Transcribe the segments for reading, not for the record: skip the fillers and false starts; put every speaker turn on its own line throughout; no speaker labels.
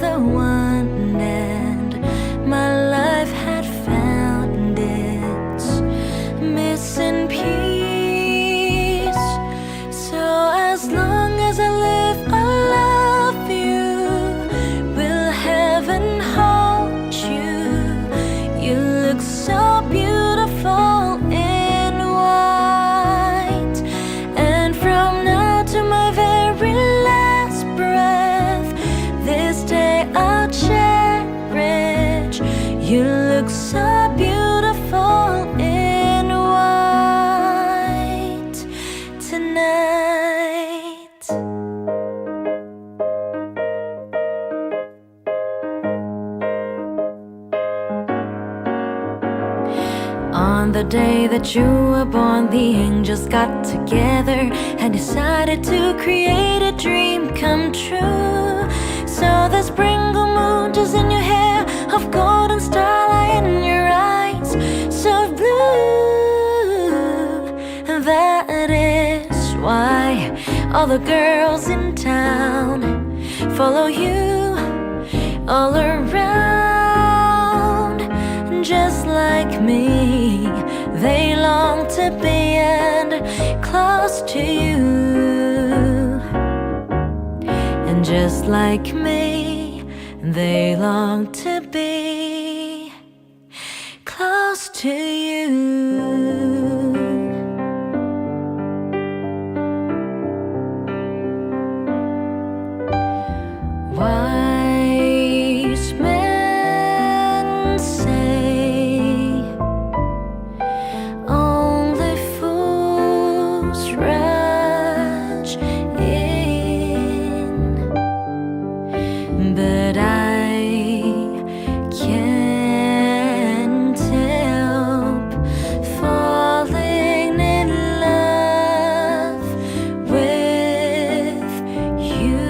the one, and my life had found its missing piece. So as long as I live, I love you. Will heaven hold you? You look so beautiful in white, and from now to my very last breath, this day I'll cherish. You look so beautiful in white tonight. On the day that you were born, the angels got together and decided to create a dream come true. So the sprinkle moon is in your hair, of golden starlight in your eyes, so blue. And that is why all the girls in town follow you all around. Just like me, they long to be and close to you. And just like me, they long to be close to you. Wise men say only fools rush in, but I can't help falling in love with you.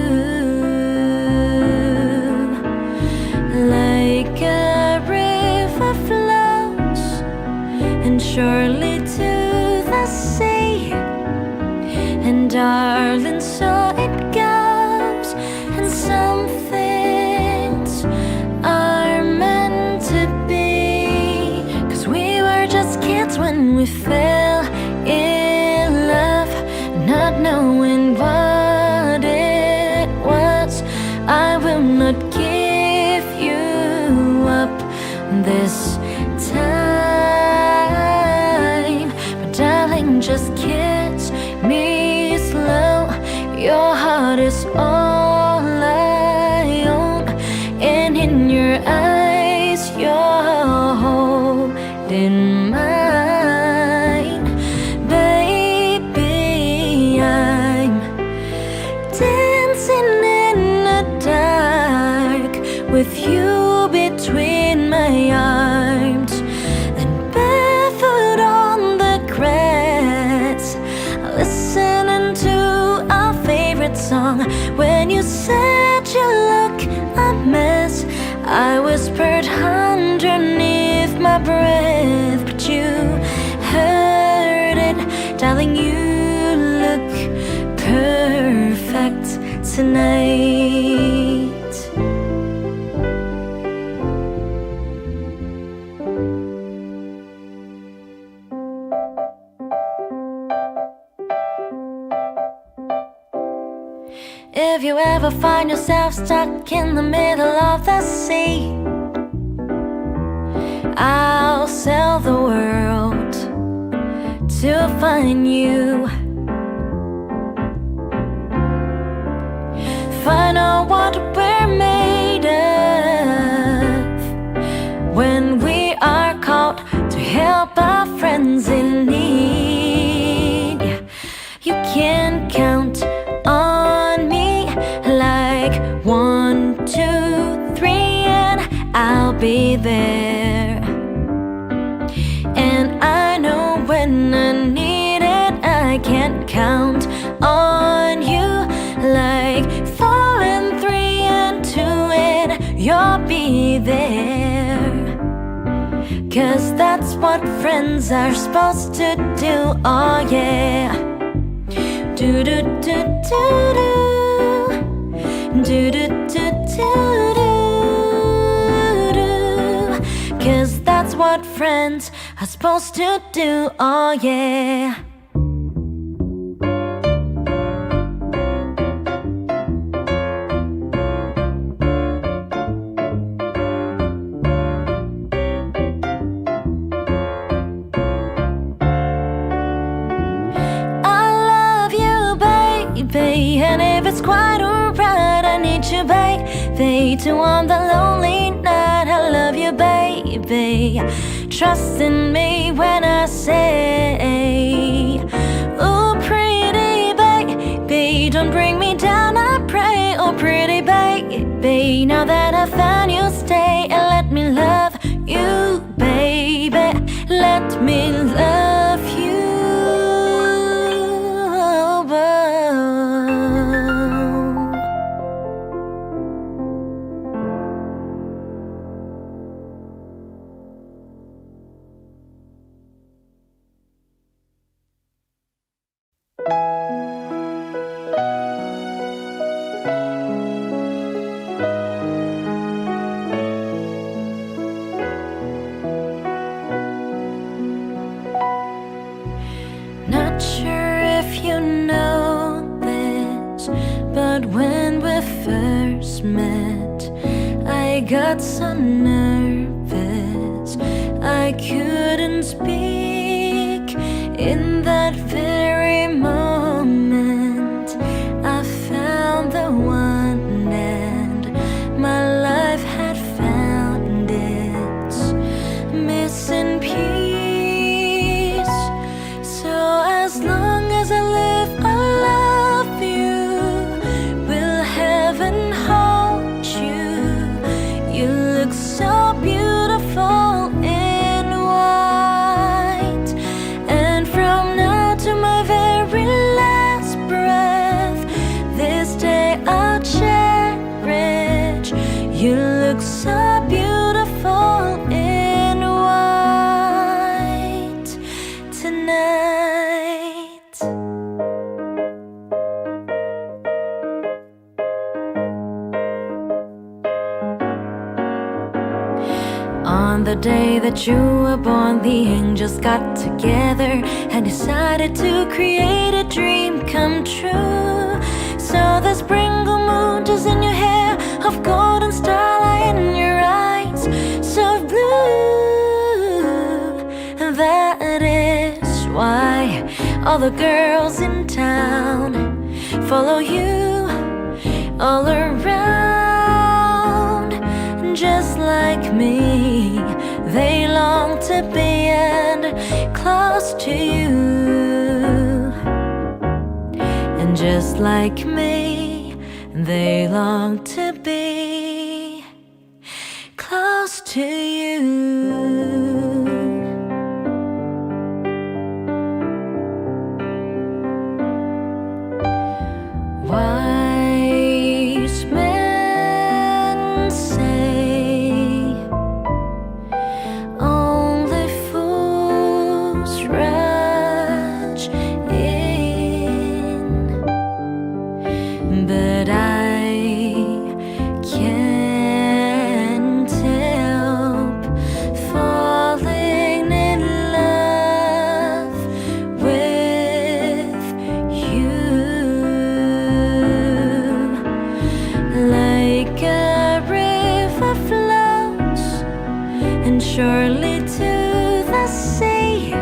Like a river flows and surely to the sea, and darling, so it goes. And some things are meant to be, 'cause we were just kids when we fell in love, not knowing what it was. I will not give you up this time, but darling, just kiss me slow. Your heart is all I own, and in your eyes you're holding mine. Baby, I'm dancing in the dark with you between my arms, and barefoot on the grass, listening to our favorite song. When you said you look a mess, I whispered underneath my breath, but you heard it. Darling, you look perfect tonight. If you ever find yourself stuck in the middle of the sea, I'll sell the world to find you. Find out what we're made of when we are called to help our friends in need. You can count on me like 1, 2, 3, and I'll be there. And I know when I need it, I can't count on you like 4 and 3 and 2, and you'll be there. 'Cause that's what friends are supposed to do, oh yeah. Do do do do do do do do do do. 'cause that's what friends are supposed to do, oh yeah. And if it's quite alright, I need you, baby, to on the lonely night. I love you, baby. Trust in me when I say, oh, pretty baby, don't bring me down, I pray. Oh, pretty baby, now that I found you, stay and let me love you, baby. Let me love you. Not sure if you know this, but when we first met, I got so nervous I couldn't speak. In that very moment, I found the one, and my life had found its missing piece. So as long as I live, I love you. Will heaven hold you? You look so beautiful in white. And from now to my very last breath, this day I'll cherish. You look so beautiful in white tonight. On the day that you were born, the angels got together and decided to create a dream come true. So the sprinkle moon is in your hair, of golden starlight in your eyes, so blue. And that is why all the girls in town follow you all around. Just like me, they long to be and close to you. And just like me, they long to be close to you. Wise men say only fools rush in, but I can't help falling in love with you. Like a river flows and surely to the sea,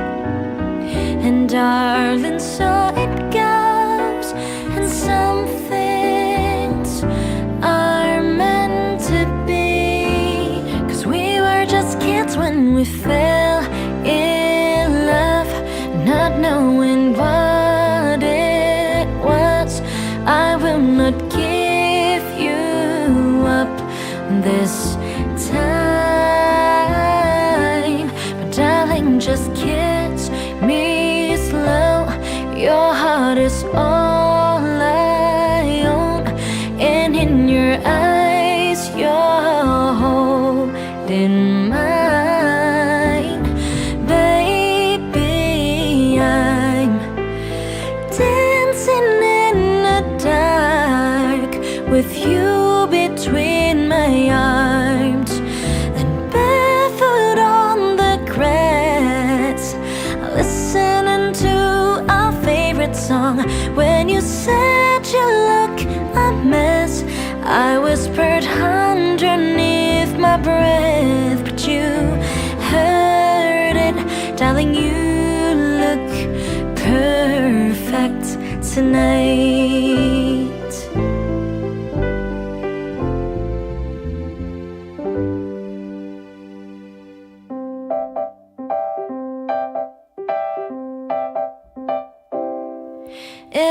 and darling, so it goes. And some things are meant to be, 'cause we were just kids when we fell in love, not knowing what it was. I will not give you up this time, but darling, just kiss me slow. Your heart is all I own, and in your eyes you're holding mine. Baby, I'm dancing in the dark with you between my arms, and barefoot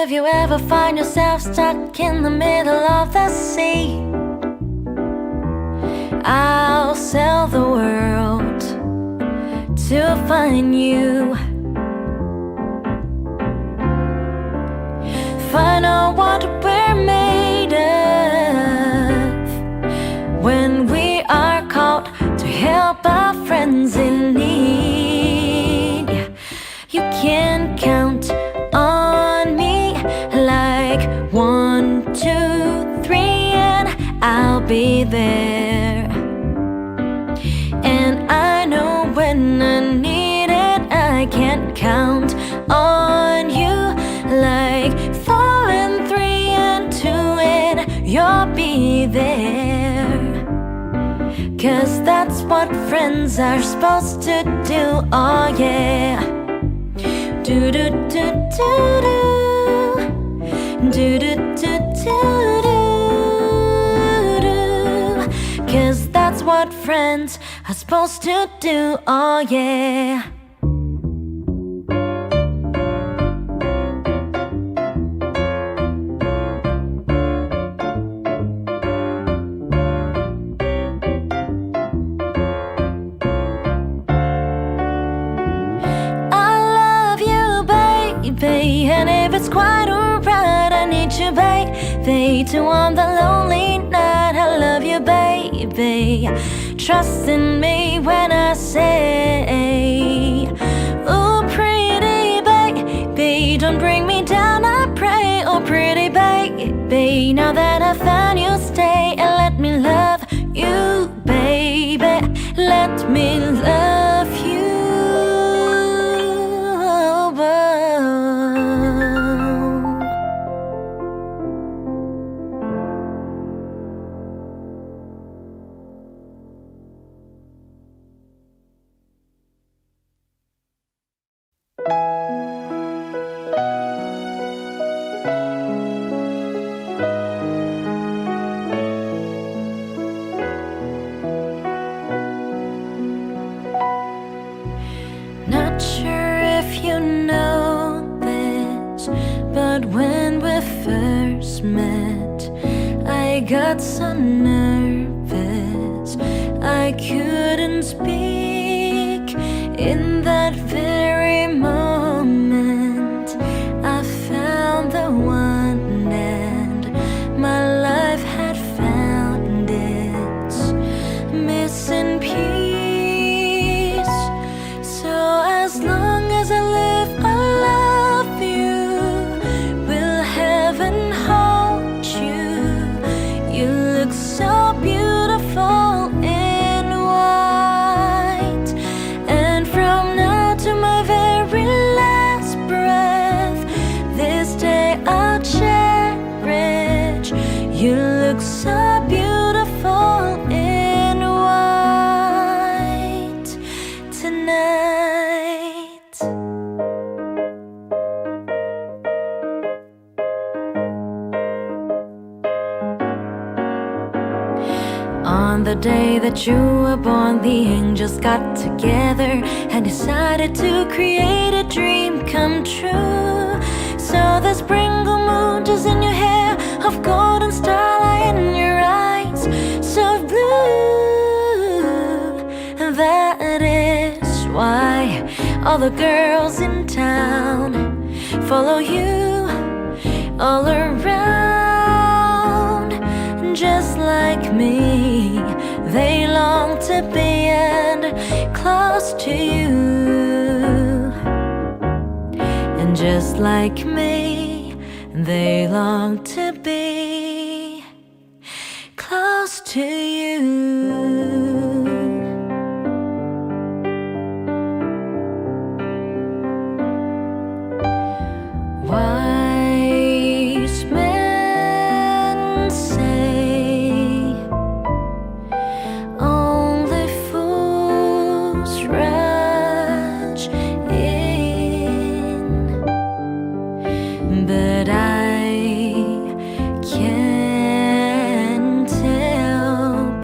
if you ever find yourself stuck in the middle of the sea, I'll sell the world to find you. Find out what we're made of when we are called to help our friends in need. You can count on me like 1, 2, 3, and I'll be there. And I know when I need it, I can't count on you like 4 and 3 and 2, and you'll be there. 'Cause that's what friends are supposed to do, oh yeah. Do do do do do, do do do do do do. 'Cause that's what friends are supposed to do, oh yeah. And if it's quite alright, I need you, baby, to on the lonely night. I love you, baby. Trust in me when I say, oh, pretty baby, don't bring me down, I pray. Oh, pretty baby, now that I found you, stay and let me love you, baby. Let me love you. Not sure if you know this, but when we first met, I got so nervous I couldn't speak. In that very moment, I found the one, and my life had found its missing piece. So as long as I live, I love you. Will heaven hold you? You look so beautiful in white. And from now to my very last breath, this day I'll cherish. You look so beautiful in white tonight. On the day that you were born, the angels got together and decided to create a dream come true. So the sprinkle moon is in your hair, of golden starlight in your eyes, so blue. And that is why all the girls in town follow you all around. Just like me, they long to be and close to you. And just like me, they long to be close to you. Wise men say only fools rush in, but I can't help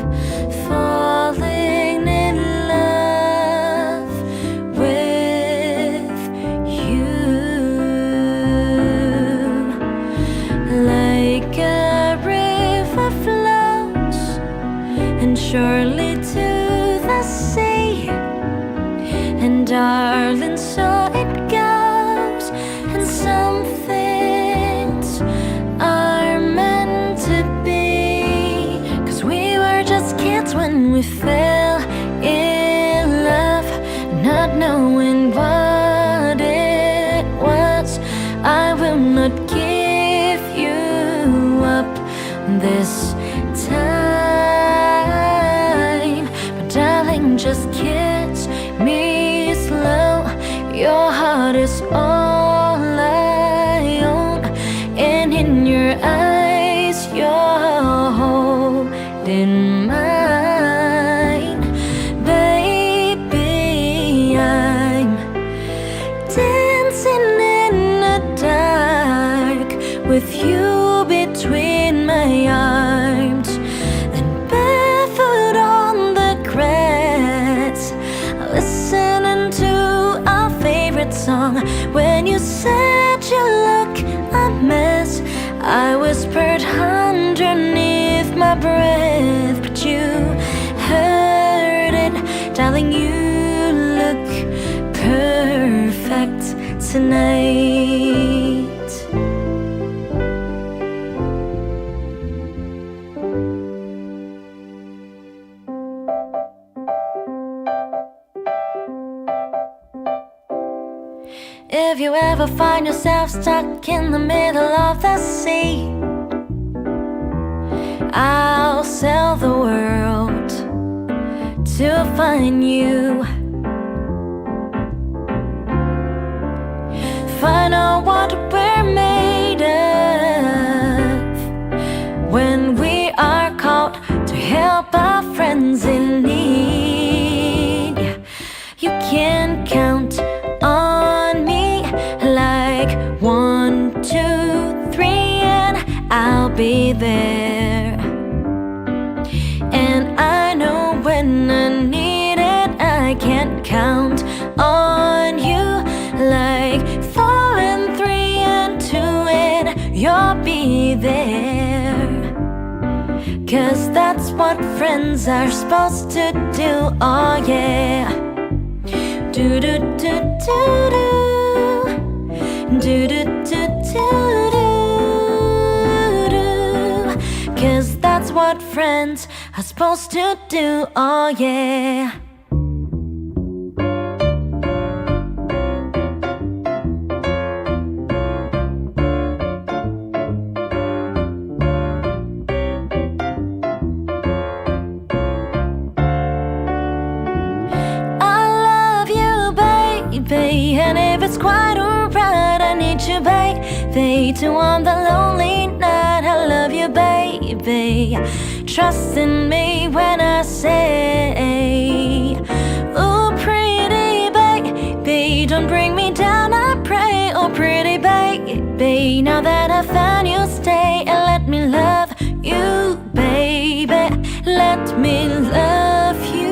and surely to the sea. And darling, so it goes, and some things are meant to be. 'Cause we were just kids when we fell in love, not knowing what it was. I will not give you up this time, but darling, just kiss me slow. Your heart is all I own, and in your eyes you're holding mine. Baby, I'm dancing in the dark with you between my arms, and barefoot on the grass, listening to our favorite song. When you said you look a mess, I whispered underneath my breath, but you heard it. Darling, you look perfect tonight. If you ever find yourself stuck in the middle of the sea, I'll sell the world to find you. Find out what we're made of when we are called to help our friends in need. You can count on me like 1, 2, 3, and I'll be there. And I know when I need it, I can't count on you like 4 and 3 and 2, and you'll be there. 'Cause that's what friends are supposed to do, oh yeah. Do do do do do, do do do do do, 'cause that's what friends are supposed to do, oh yeah. And if it's quite alright, I need you, baby, to on the lonely night. I love you, baby. Trust in me when I say, oh, pretty baby, don't bring me down, I pray. Oh, pretty baby, now that I found you, stay and let me love you, baby. Let me love you.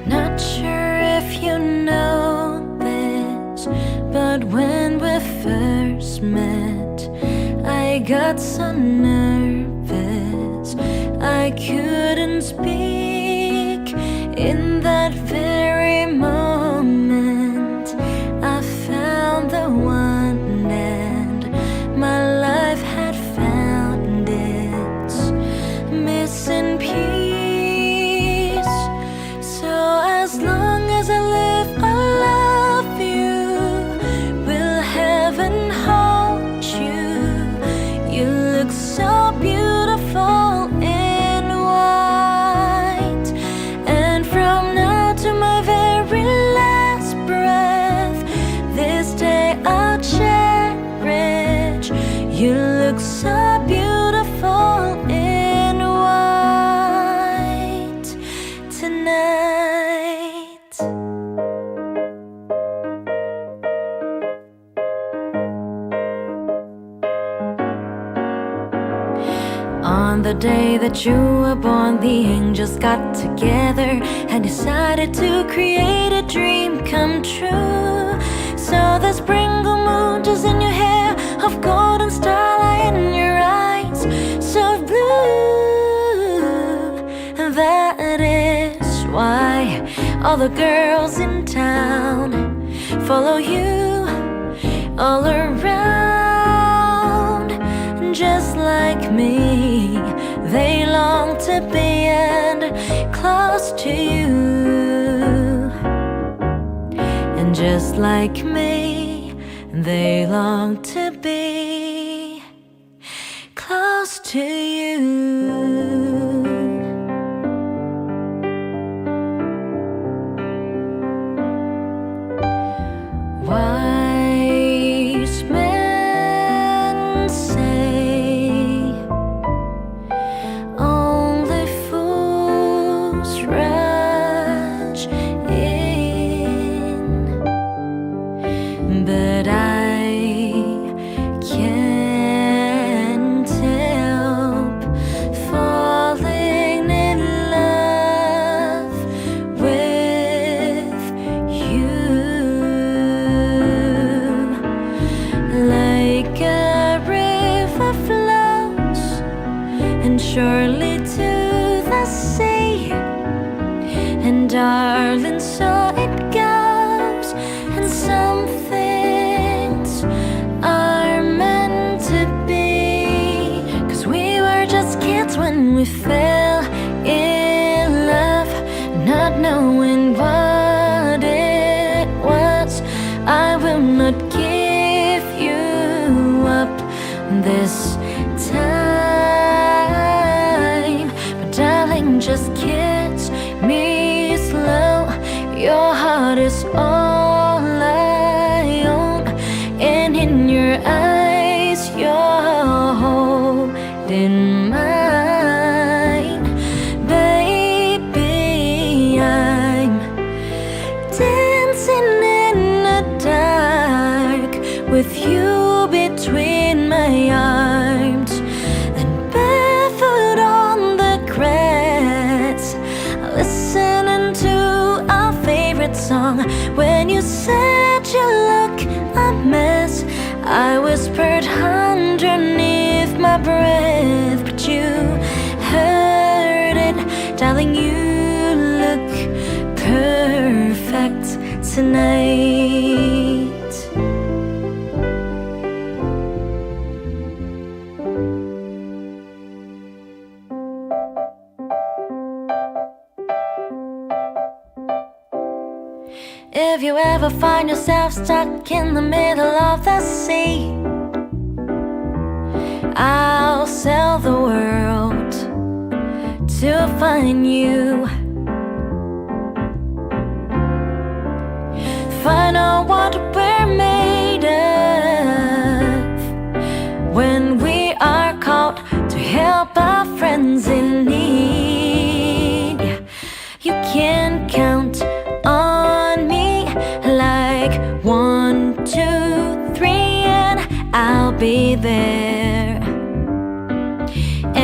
Not sure if you know this, but when we first met, I got so nervous I couldn't speak. In that very moment, I found the one, and my life had found its missing piece. So as long as I live, I love you. Will heaven hold you? You look so beautiful in white. night. On the day that you were born, the angels got together and decided to create a dream come true. So the sprinkle moon is in your hair, of golden starlight in your eyes, so blue. And that is why all the girls in town follow you all around. Just like me, they long to be and close to you. And just like me, they long to be close to you. Wise men say only fools rush in, but I can't help falling in love with you. Like a river flows and surely to the sea, and darling, so it goes. And some things are meant to be, 'cause we were just kids when we fell in love, not knowing what it was. I will not give you up this time, but darling, just kiss me slow. Your heart is all I own, and in your eyes you're holding mine. Baby, I'm dancing in the dark with you between my arms, and barefoot on the grass, listening to our favorite song. When you said you look a mess, I whispered underneath my breath, but you heard it. Darling, you look perfect tonight. If you ever find yourself stuck in the middle of the sea, I'll sell the world to find you. Find out what we're made of when we are called to help our friends in need. You can count on me like 1, 2, 3, and I'll be there.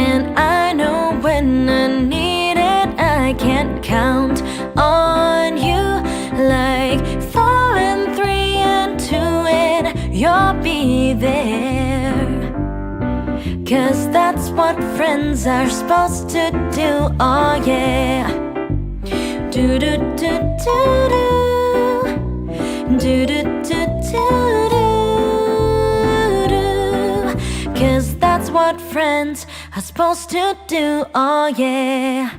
And I know when I need it, I can't count on you like 4 and 3 and 2, and you'll be there. 'Cause that's what friends are supposed to do, oh yeah. Do do do do do, do do do do do, 'cause that's what friends are supposed to do, oh yeah.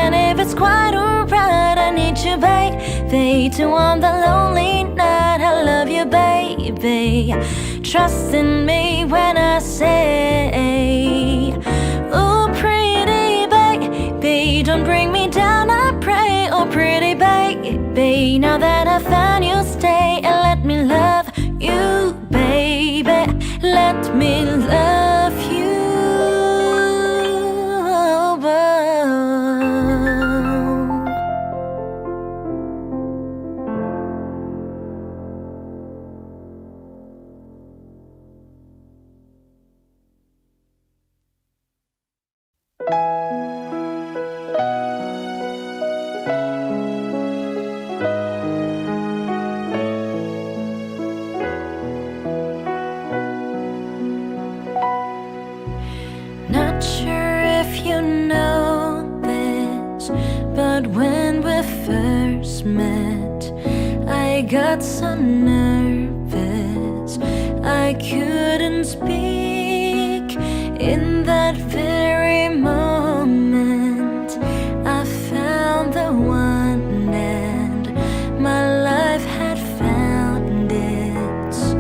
And if it's quite alright, I need you, baby, to on the lonely night. I love you, baby. Trust in me when I say, ooh, pretty baby, don't bring me down, I pray. Oh pretty baby, now that I found you, stay and let me love you, baby. Let me love you. Not sure if you know this, but when we first met, I got so nervous I couldn't speak. In that very moment, I found the one, and my life had found its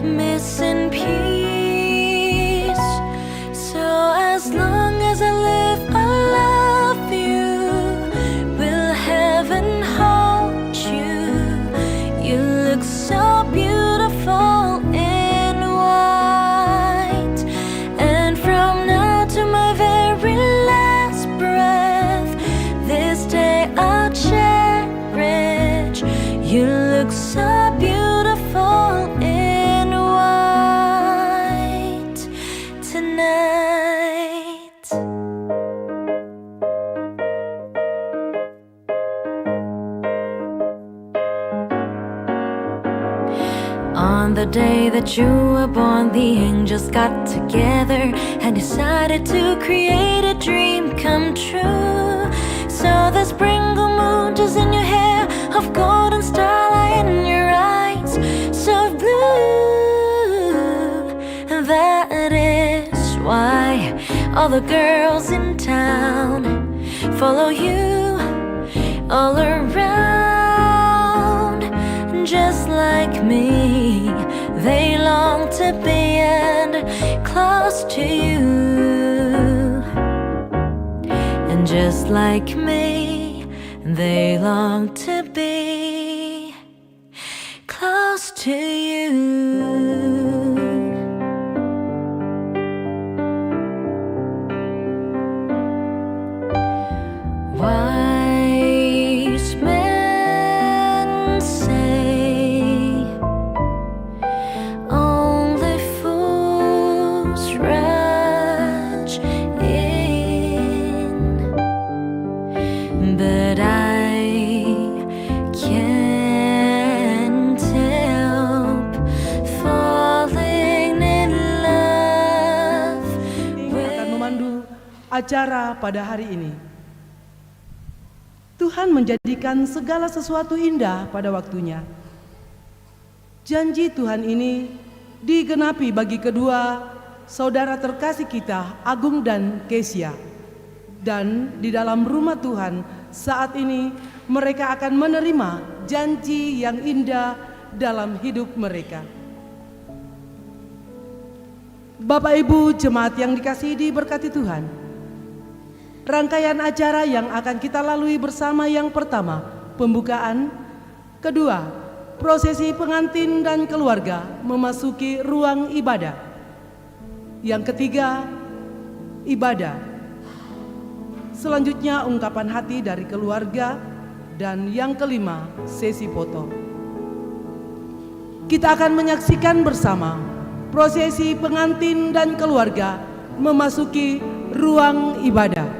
missing piece. So as long as I live, I love you. Will heaven hold you? You look so beautiful in white. And from now to my very last breath, this day I'll cherish. You look so beautiful in white tonight. On the day that you were born, the angels got together and decided to create a dream come true. So the sprinkle moon is in your hair, of golden starlight in your eyes, so blue. And that is why all the girls in town follow you all around. Just like me, they long to be and close to you. And just like me, they long to be close to you. Wise men say only fools rush in, but I can't help falling in love with.
Akan memandu acara pada hari ini. Tuhan menjadikan segala sesuatu indah pada waktunya. Janji Tuhan ini digenapi bagi kedua saudara terkasih kita, Agung dan Kesia. Dan di dalam rumah Tuhan saat ini mereka akan menerima janji yang indah dalam hidup mereka. Bapak Ibu jemaat yang dikasihi diberkati Tuhan, rangkaian acara yang akan kita lalui bersama, yang pertama pembukaan, kedua prosesi pengantin dan keluarga memasuki ruang ibadah, yang ketiga ibadah, selanjutnya ungkapan hati dari keluarga, dan yang kelima sesi foto. Kita akan menyaksikan bersama prosesi pengantin dan keluarga memasuki ruang ibadah.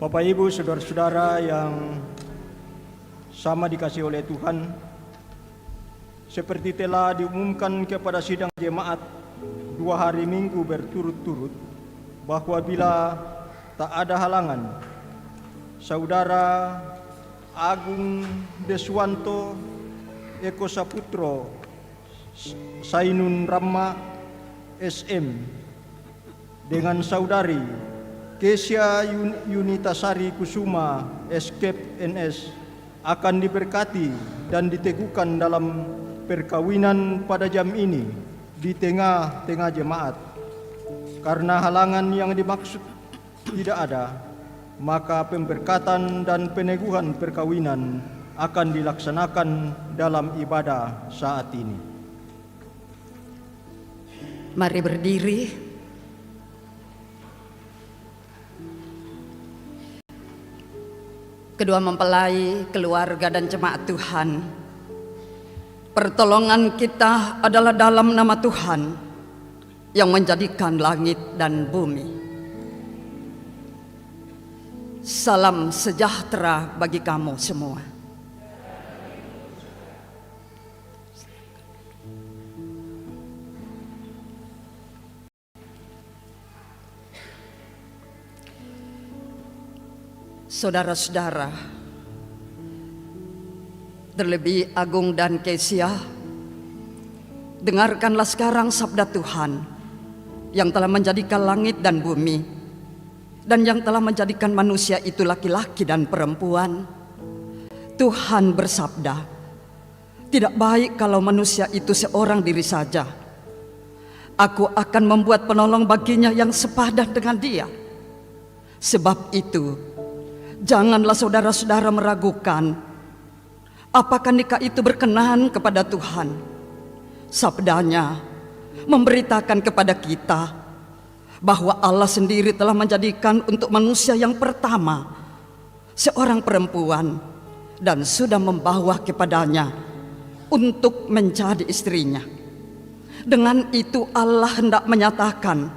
Bapak Ibu, saudara-saudara yang sama dikasihi oleh Tuhan, seperti telah diumumkan kepada sidang jemaat 2 hari minggu berturut-turut, bahwa bila tak ada halangan, Saudara Agung Deswanto Eko Saputro Sainun Rama SM dengan Saudari Kesia Yunitasari Kusuma Escape NS akan diberkati dan diteguhkan dalam perkawinan pada jam ini di tengah-tengah jemaat. Karena halangan yang dimaksud tidak ada, maka pemberkatan dan peneguhan perkawinan akan dilaksanakan dalam ibadah saat ini.
Mari berdiri. Kedua mempelai, keluarga dan jemaat Tuhan, pertolongan kita adalah dalam nama Tuhan yang menjadikan langit dan bumi. Salam sejahtera bagi kamu semua. Saudara-saudara, terlebih Agung dan Kesia, dengarkanlah sekarang sabda Tuhan yang telah menjadikan langit dan bumi, dan yang telah menjadikan manusia itu laki-laki dan perempuan. Tuhan bersabda, tidak baik kalau manusia itu seorang diri saja. Aku akan membuat penolong baginya yang sepadan dengan dia. Sebab itu, janganlah saudara-saudara meragukan apakah nikah itu berkenan kepada Tuhan. Sabdanya memberitakan kepada kita bahwa Allah sendiri telah menjadikan untuk manusia yang pertama seorang perempuan dan sudah membawa kepadanya untuk menjadi istrinya. Dengan itu Allah hendak menyatakan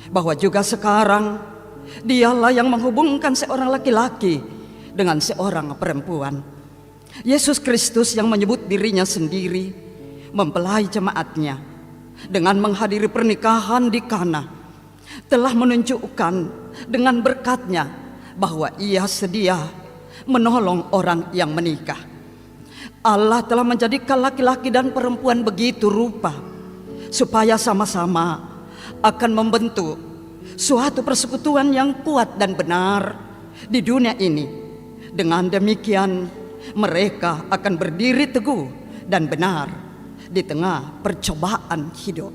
bahwa juga sekarang Dialah yang menghubungkan seorang laki-laki dengan seorang perempuan. Yesus Kristus yang menyebut dirinya sendiri mempelai jemaatnya dengan menghadiri pernikahan di Kana, telah menunjukkan dengan berkatnya bahwa ia sedia menolong orang yang menikah. Allah telah menjadikan laki-laki dan perempuan begitu rupa supaya sama-sama akan membentuk suatu persekutuan yang kuat dan benar di dunia ini. Dengan demikian mereka akan berdiri teguh dan benar di tengah percobaan hidup.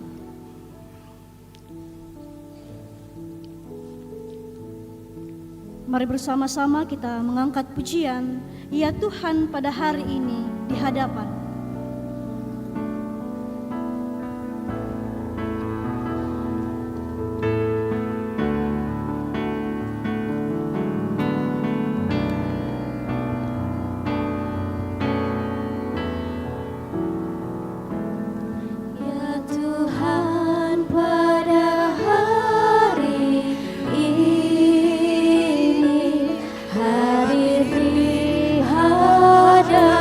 Mari bersama-sama kita mengangkat pujian, ya Tuhan, pada hari ini di hadapan.
Hadir di hadapan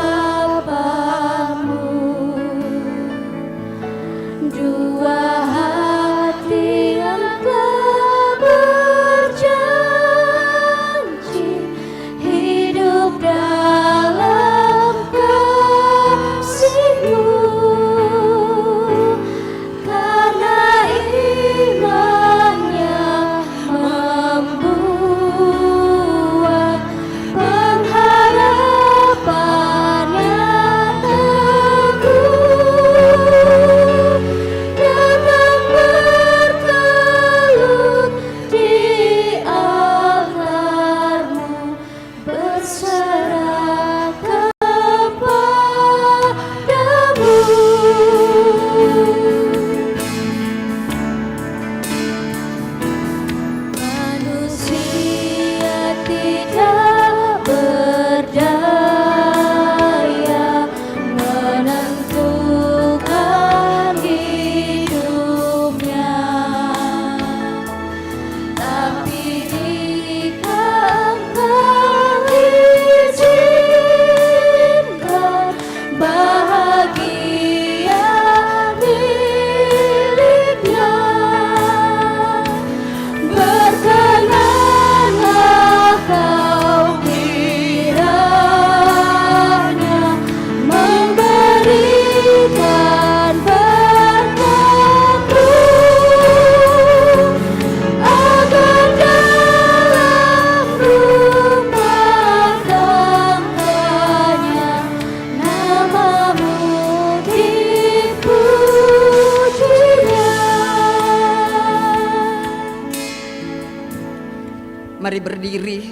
Mari berdiri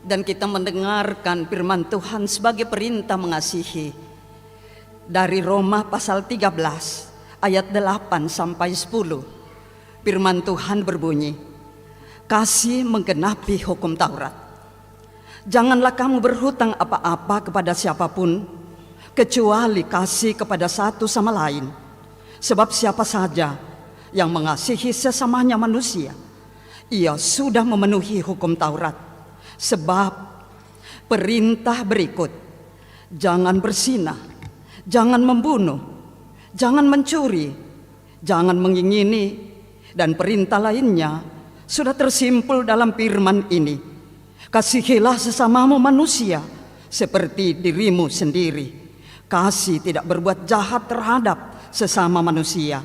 dan kita mendengarkan firman Tuhan sebagai perintah mengasihi dari Roma pasal 13 ayat 8 sampai 10. Firman Tuhan berbunyi, kasih menggenapi hukum Taurat. Janganlah kamu berhutang apa-apa kepada siapapun, kecuali kasih kepada satu sama lain. Sebab siapa saja yang mengasihi sesamanya manusia, ia sudah memenuhi hukum Taurat. Sebab perintah berikut, jangan berzinah, jangan membunuh, jangan mencuri, jangan mengingini, dan perintah lainnya sudah tersimpul dalam firman ini. Kasihilah sesamamu manusia seperti dirimu sendiri. Kasih tidak berbuat jahat terhadap sesama manusia.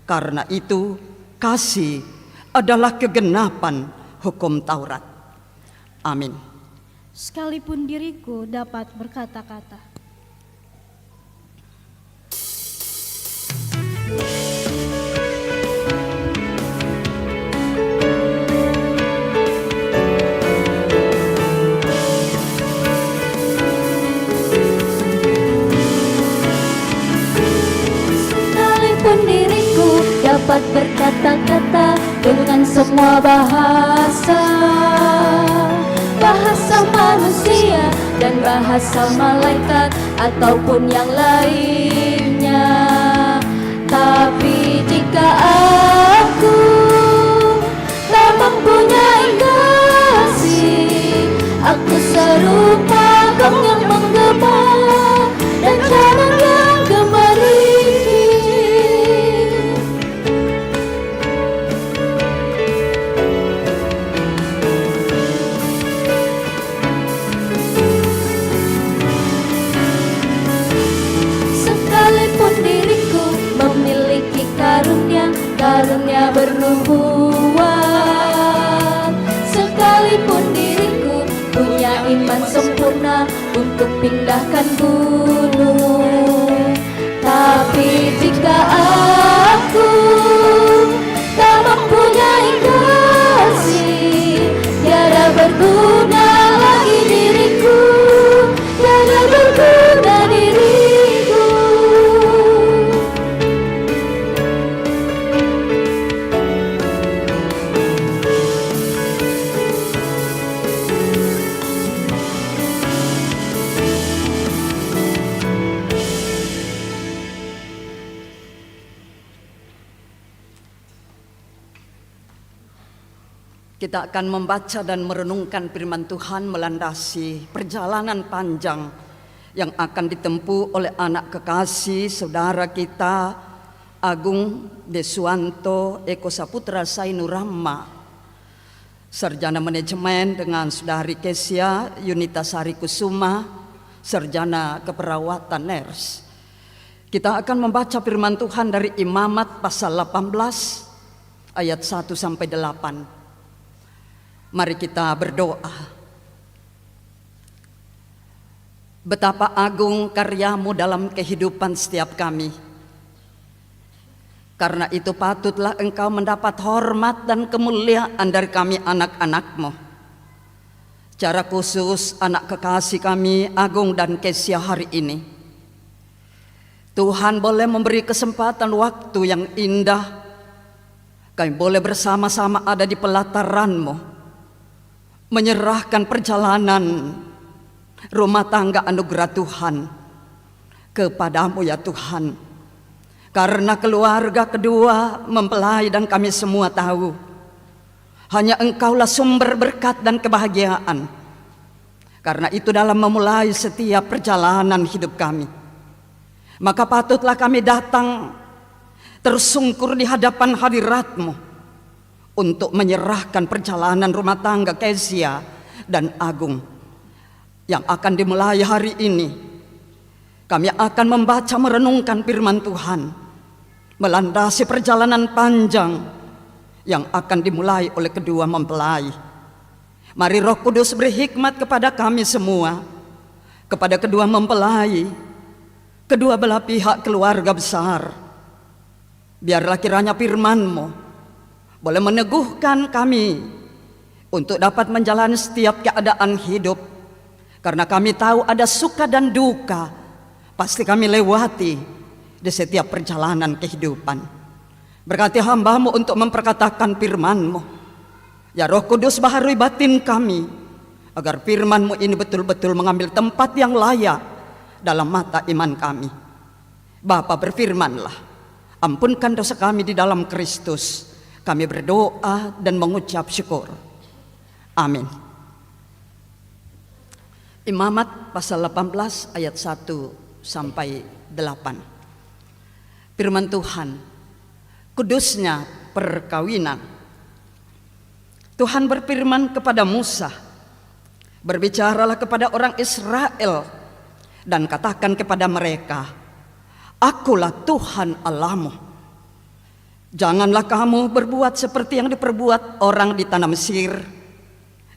Karena itu kasih adalah kegenapan hukum Taurat. Amin.
Sekalipun diriku dapat berkata-kata.
Dapat berkata-kata dengan semua bahasa, bahasa manusia dan bahasa malaikat ataupun yang lainnya. Tapi jika aku tak mempunyai kasih, aku serupa gong yang menggema dan jalan yang gemericik. Karunia bernubuat, sekalipun diriku punya iman sempurna untuk pindahkan gunung. Tapi jika aku tak mempunyai kasih, tiada berguna lagi diriku, tiada berguna diriku.
Kita akan membaca dan merenungkan firman Tuhan melandasi perjalanan panjang yang akan ditempuh oleh anak kekasih saudara kita Agung Deswanto Eko Saputra Sainurama, sarjana manajemen, dengan saudari Kesia Yunita Sari Kusuma, sarjana keperawatan nurse. Kita akan membaca firman Tuhan dari Imamat pasal 18 ayat 1 sampai 8. Mari kita berdoa. Betapa agung karyamu dalam kehidupan setiap kami. Karena itu patutlah Engkau mendapat hormat dan kemuliaan dari kami anak-anak-Mu. Secara khusus anak kekasih kami Agung dan Kesia hari ini. Tuhan boleh memberi kesempatan waktu yang indah. Kami boleh bersama-sama ada di pelataran-Mu, menyerahkan perjalanan rumah tangga anugerah Tuhan kepadamu ya Tuhan. Karena keluarga kedua mempelai dan kami semua tahu hanya Engkaulah sumber berkat dan kebahagiaan. Karena itu dalam memulai setiap perjalanan hidup kami, maka patutlah kami datang tersungkur di hadapan hadirat-Mu untuk menyerahkan perjalanan rumah tangga Kesia dan Agung yang akan dimulai hari ini. Kami akan membaca merenungkan firman Tuhan melandasi perjalanan panjang yang akan dimulai oleh kedua mempelai. Mari Roh Kudus beri hikmat kepada kami semua, kepada kedua mempelai, kedua belah pihak keluarga besar. Biarlah kiranya firman-Mu boleh meneguhkan kami untuk dapat menjalani setiap keadaan hidup. Karena kami tahu ada suka dan duka pasti kami lewati di setiap perjalanan kehidupan. Berkati hamba-Mu untuk memperkatakan firman-Mu. Ya Roh Kudus, baharui batin kami, agar firman-Mu ini betul-betul mengambil tempat yang layak dalam mata iman kami. Bapa, berfirmanlah, ampunkan dosa kami di dalam Kristus. Kami berdoa dan mengucap syukur. Amin. Imamat pasal 18 ayat 1 sampai 8. Firman Tuhan, kudusnya perkawinan. Tuhan berfirman kepada Musa, berbicaralah kepada orang Israel dan katakan kepada mereka, Akulah Tuhan Allahmu. Janganlah kamu berbuat seperti yang diperbuat orang di tanah Mesir,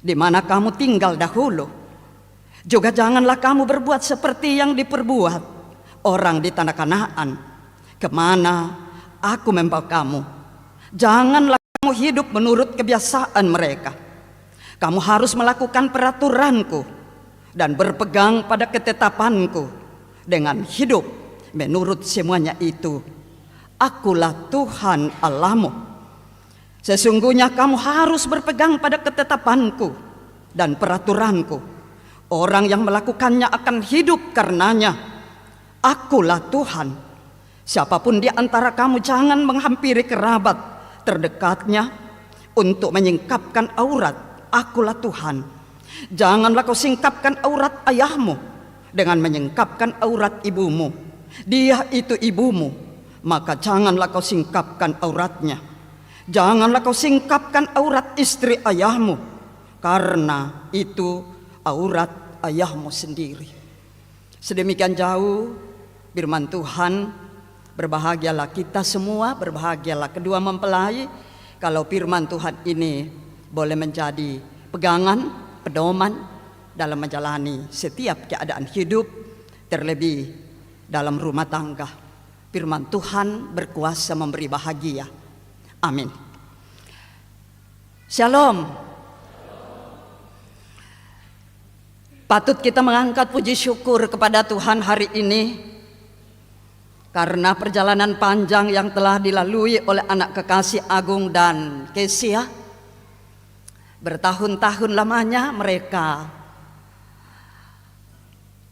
di mana kamu tinggal dahulu. Juga janganlah kamu berbuat seperti yang diperbuat orang di tanah Kanaan, kemana aku membawa kamu. Janganlah kamu hidup menurut kebiasaan mereka. Kamu harus melakukan peraturanku dan berpegang pada ketetapanku dengan hidup menurut semuanya itu. Akulah Tuhan Allahmu. Sesungguhnya kamu harus berpegang pada ketetapanku dan peraturanku. Orang yang melakukannya akan hidup karenanya. Akulah Tuhan. Siapapun di antara kamu jangan menghampiri kerabat terdekatnya untuk menyingkapkan aurat. Akulah Tuhan. Janganlah kau singkapkan aurat ayahmu dengan menyingkapkan aurat ibumu. Dia itu ibumu, maka janganlah kau singkapkan auratnya. Janganlah kau singkapkan aurat istri ayahmu, karena itu aurat ayahmu sendiri. Sedemikian jauh firman Tuhan. Berbahagialah kita semua, berbahagialah kedua mempelai kalau firman Tuhan ini boleh menjadi pegangan, pedoman dalam menjalani setiap keadaan hidup, terlebih dalam rumah tangga. Firman Tuhan berkuasa memberi bahagia. Amin. Shalom. Patut kita mengangkat puji syukur kepada Tuhan hari ini karena perjalanan panjang yang telah dilalui oleh anak kekasih Agung dan Kesia. Bertahun-tahun lamanya mereka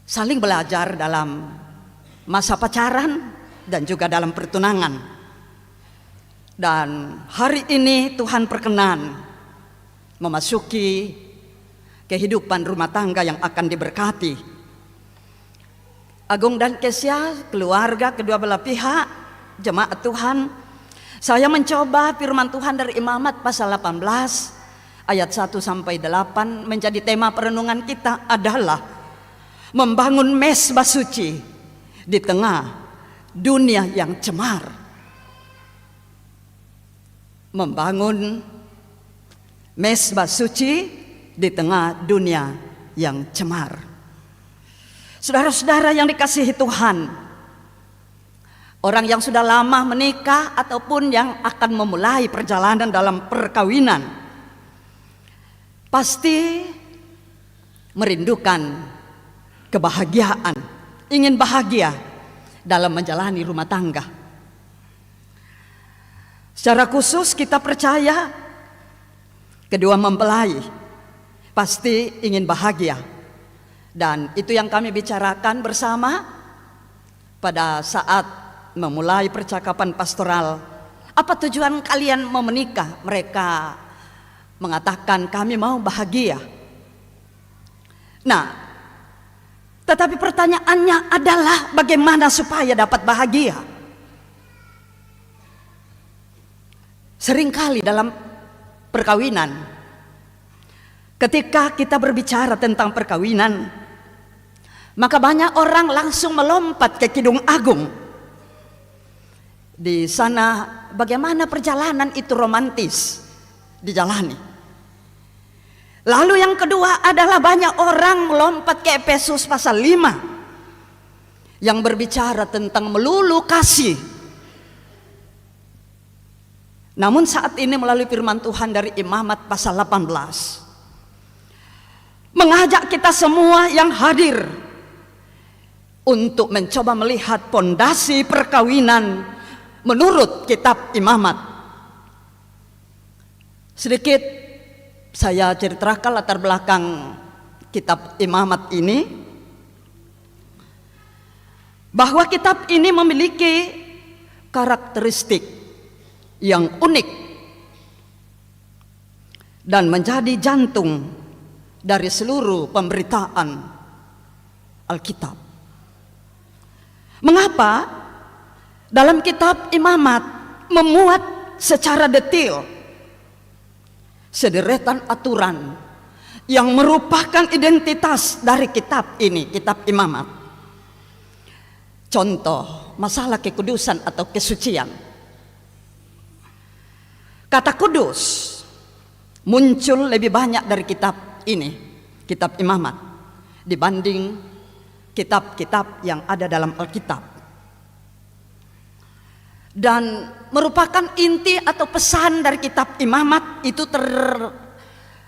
saling belajar dalam masa pacaran dan juga dalam pertunangan. Dan hari ini Tuhan perkenan memasuki kehidupan rumah tangga yang akan diberkati. Agung dan Kesia, keluarga kedua belah pihak, jemaat Tuhan, saya mencoba firman Tuhan dari Imamat pasal 18 ayat 1 sampai 8 menjadi tema perenungan kita adalah membangun mezbah suci di tengah dunia yang cemar. Membangun mezbah suci di tengah dunia yang cemar. Saudara-saudara yang dikasihi Tuhan, orang yang sudah lama menikah ataupun yang akan memulai perjalanan dalam perkawinan pasti merindukan kebahagiaan, ingin bahagia dalam menjalani rumah tangga. Secara khusus kita percaya kedua mempelai pasti ingin bahagia. Dan itu yang kami bicarakan bersama pada saat memulai percakapan pastoral. Apa tujuan kalian mau menikah? Mereka mengatakan kami mau bahagia. Nah, tetapi pertanyaannya adalah bagaimana supaya dapat bahagia? Seringkali dalam perkawinan, ketika kita berbicara tentang perkawinan, maka banyak orang langsung melompat ke Kidung Agung. Di sana bagaimana perjalanan itu romantis dijalani. Lalu yang kedua adalah banyak orang melompat ke Efesus pasal 5 yang berbicara tentang melulu kasih. Namun saat ini melalui firman Tuhan dari Imamat pasal 18 mengajak kita semua yang hadir untuk mencoba melihat pondasi perkawinan menurut kitab Imamat. Sedikit saya ceritakan latar belakang kitab Imamat ini, bahwa kitab ini memiliki karakteristik yang unik dan menjadi jantung dari seluruh pemberitaan Alkitab. Mengapa dalam kitab Imamat memuat secara detail sederetan aturan yang merupakan identitas dari kitab ini, kitab Imamat? Contoh, masalah kekudusan atau kesucian. Kata kudus muncul lebih banyak dari kitab ini, kitab Imamat, dibanding kitab-kitab yang ada dalam Alkitab. Dan merupakan inti atau pesan dari kitab Imamat itu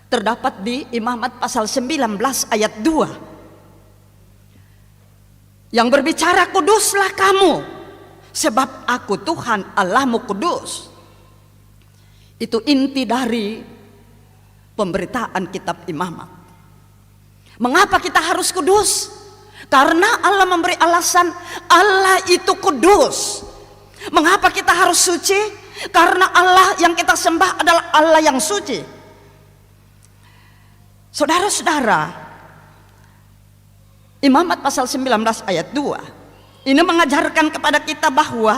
terdapat di Imamat pasal 19 ayat 2 yang berbicara, kuduslah kamu sebab aku Tuhan Allahmu kudus. Itu inti dari pemberitaan kitab Imamat. Mengapa kita harus kudus? Karena Allah memberi alasan, Allah itu kudus. Mengapa kita harus suci? Karena Allah yang kita sembah adalah Allah yang suci. Saudara-saudara, Imamat pasal 19 ayat 2 ini mengajarkan kepada kita bahwa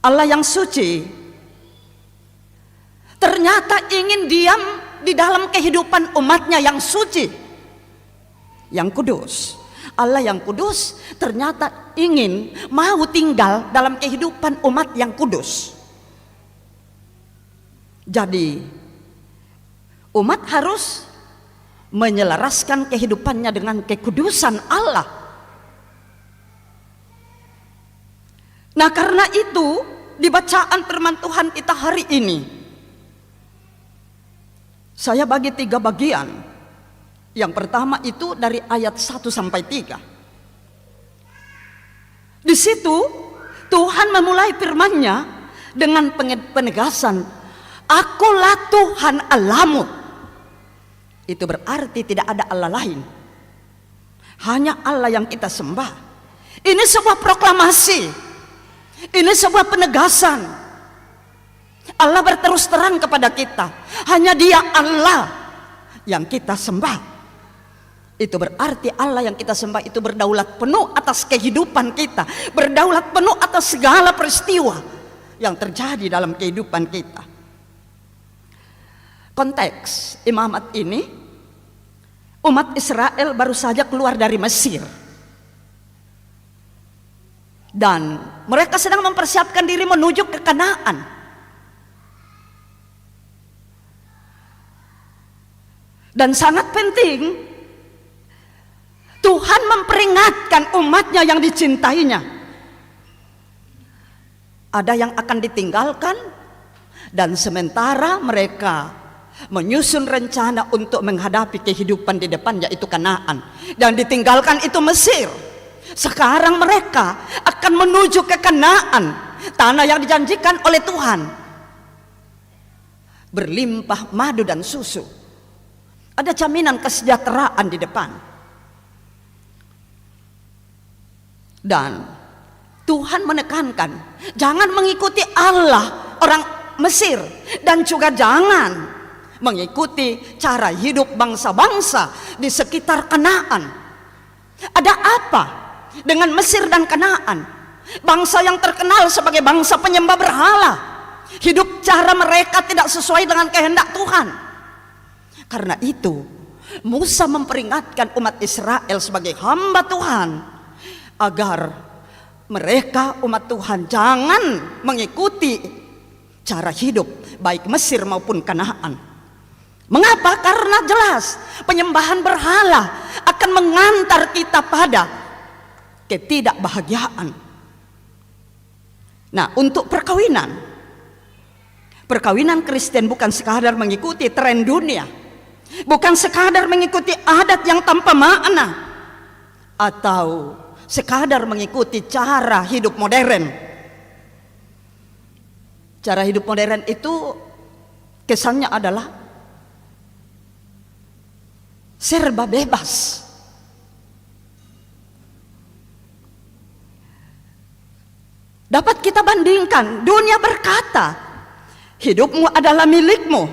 Allah yang suci ternyata ingin diam di dalam kehidupan umatnya yang suci, yang kudus. Allah yang kudus ternyata ingin mau tinggal dalam kehidupan umat yang kudus. Jadi umat harus menyelaraskan kehidupannya dengan kekudusan Allah. Nah, karena itu di bacaan firman Tuhan kita hari ini saya bagi 3 bagian. Yang pertama itu dari ayat 1 sampai 3. Di situ Tuhan memulai firman-Nya dengan penegasan, akulah Tuhan Allahmu. Itu berarti tidak ada Allah lain, hanya Allah yang kita sembah. Ini sebuah proklamasi, ini sebuah penegasan. Allah berterus terang kepada kita, hanya Dia Allah yang kita sembah. Itu berarti Allah yang kita sembah itu berdaulat penuh atas kehidupan kita, berdaulat penuh atas segala peristiwa yang terjadi dalam kehidupan kita. Konteks Imamat ini, umat Israel baru saja keluar dari Mesir dan mereka sedang mempersiapkan diri menuju ke Kanaan. Dan sangat penting Tuhan memperingatkan umatnya yang dicintainya. Ada yang akan ditinggalkan, dan sementara mereka menyusun rencana untuk menghadapi kehidupan di depan, yaitu Kanaan. Dan ditinggalkan itu Mesir. Sekarang mereka akan menuju ke Kanaan, tanah yang dijanjikan oleh Tuhan, berlimpah madu dan susu. Ada jaminan kesejahteraan di depan. Dan Tuhan menekankan, jangan mengikuti Allah orang Mesir, dan juga jangan mengikuti cara hidup bangsa-bangsa di sekitar Kanaan. Ada apa dengan Mesir dan Kanaan? Bangsa yang terkenal sebagai bangsa penyembah berhala. Hidup cara mereka tidak sesuai dengan kehendak Tuhan. Karena itu Musa memperingatkan umat Israel sebagai hamba Tuhan agar mereka umat Tuhan jangan mengikuti cara hidup baik Mesir maupun Kanaan. Mengapa? Karena jelas penyembahan berhala akan mengantar kita pada ketidakbahagiaan. Nah, untuk perkawinan Perkawinan Kristen bukan sekadar mengikuti tren dunia, bukan sekadar mengikuti adat yang tanpa makna, atau sekadar mengikuti cara hidup modern. Cara hidup modern itu kesannya adalah serba bebas. Dapat kita bandingkan, dunia berkata, hidupmu adalah milikmu.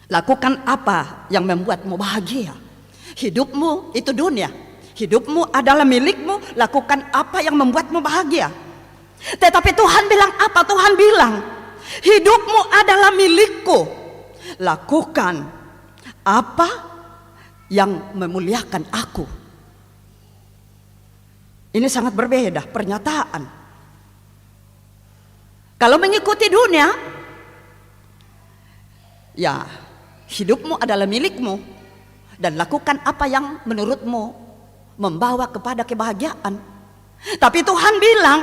Lakukan apa yang membuatmu bahagia. Hidupmu itu dunia. Hidupmu adalah milikmu, lakukan apa yang membuatmu bahagia. Tetapi Tuhan bilang apa? Tuhan bilang, hidupmu adalah milikku. Lakukan apa yang memuliakan aku. Ini sangat berbeda pernyataan. Kalau mengikuti dunia, ya hidupmu adalah milikmu dan lakukan apa yang menurutmu membawa kepada kebahagiaan. Tapi Tuhan bilang,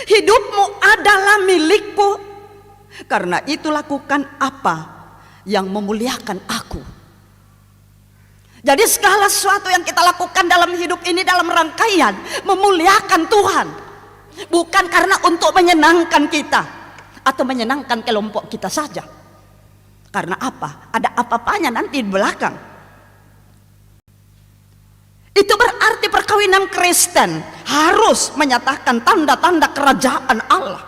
hidupmu adalah milikku, karena itu lakukan apa yang memuliakan aku. Jadi segala sesuatu yang kita lakukan dalam hidup ini dalam rangkaian memuliakan Tuhan, bukan karena untuk menyenangkan kita atau menyenangkan kelompok kita saja. Karena apa? Ada apa-apanya nanti di belakang. Itu berarti perkawinan Kristen harus menyatakan tanda-tanda kerajaan Allah.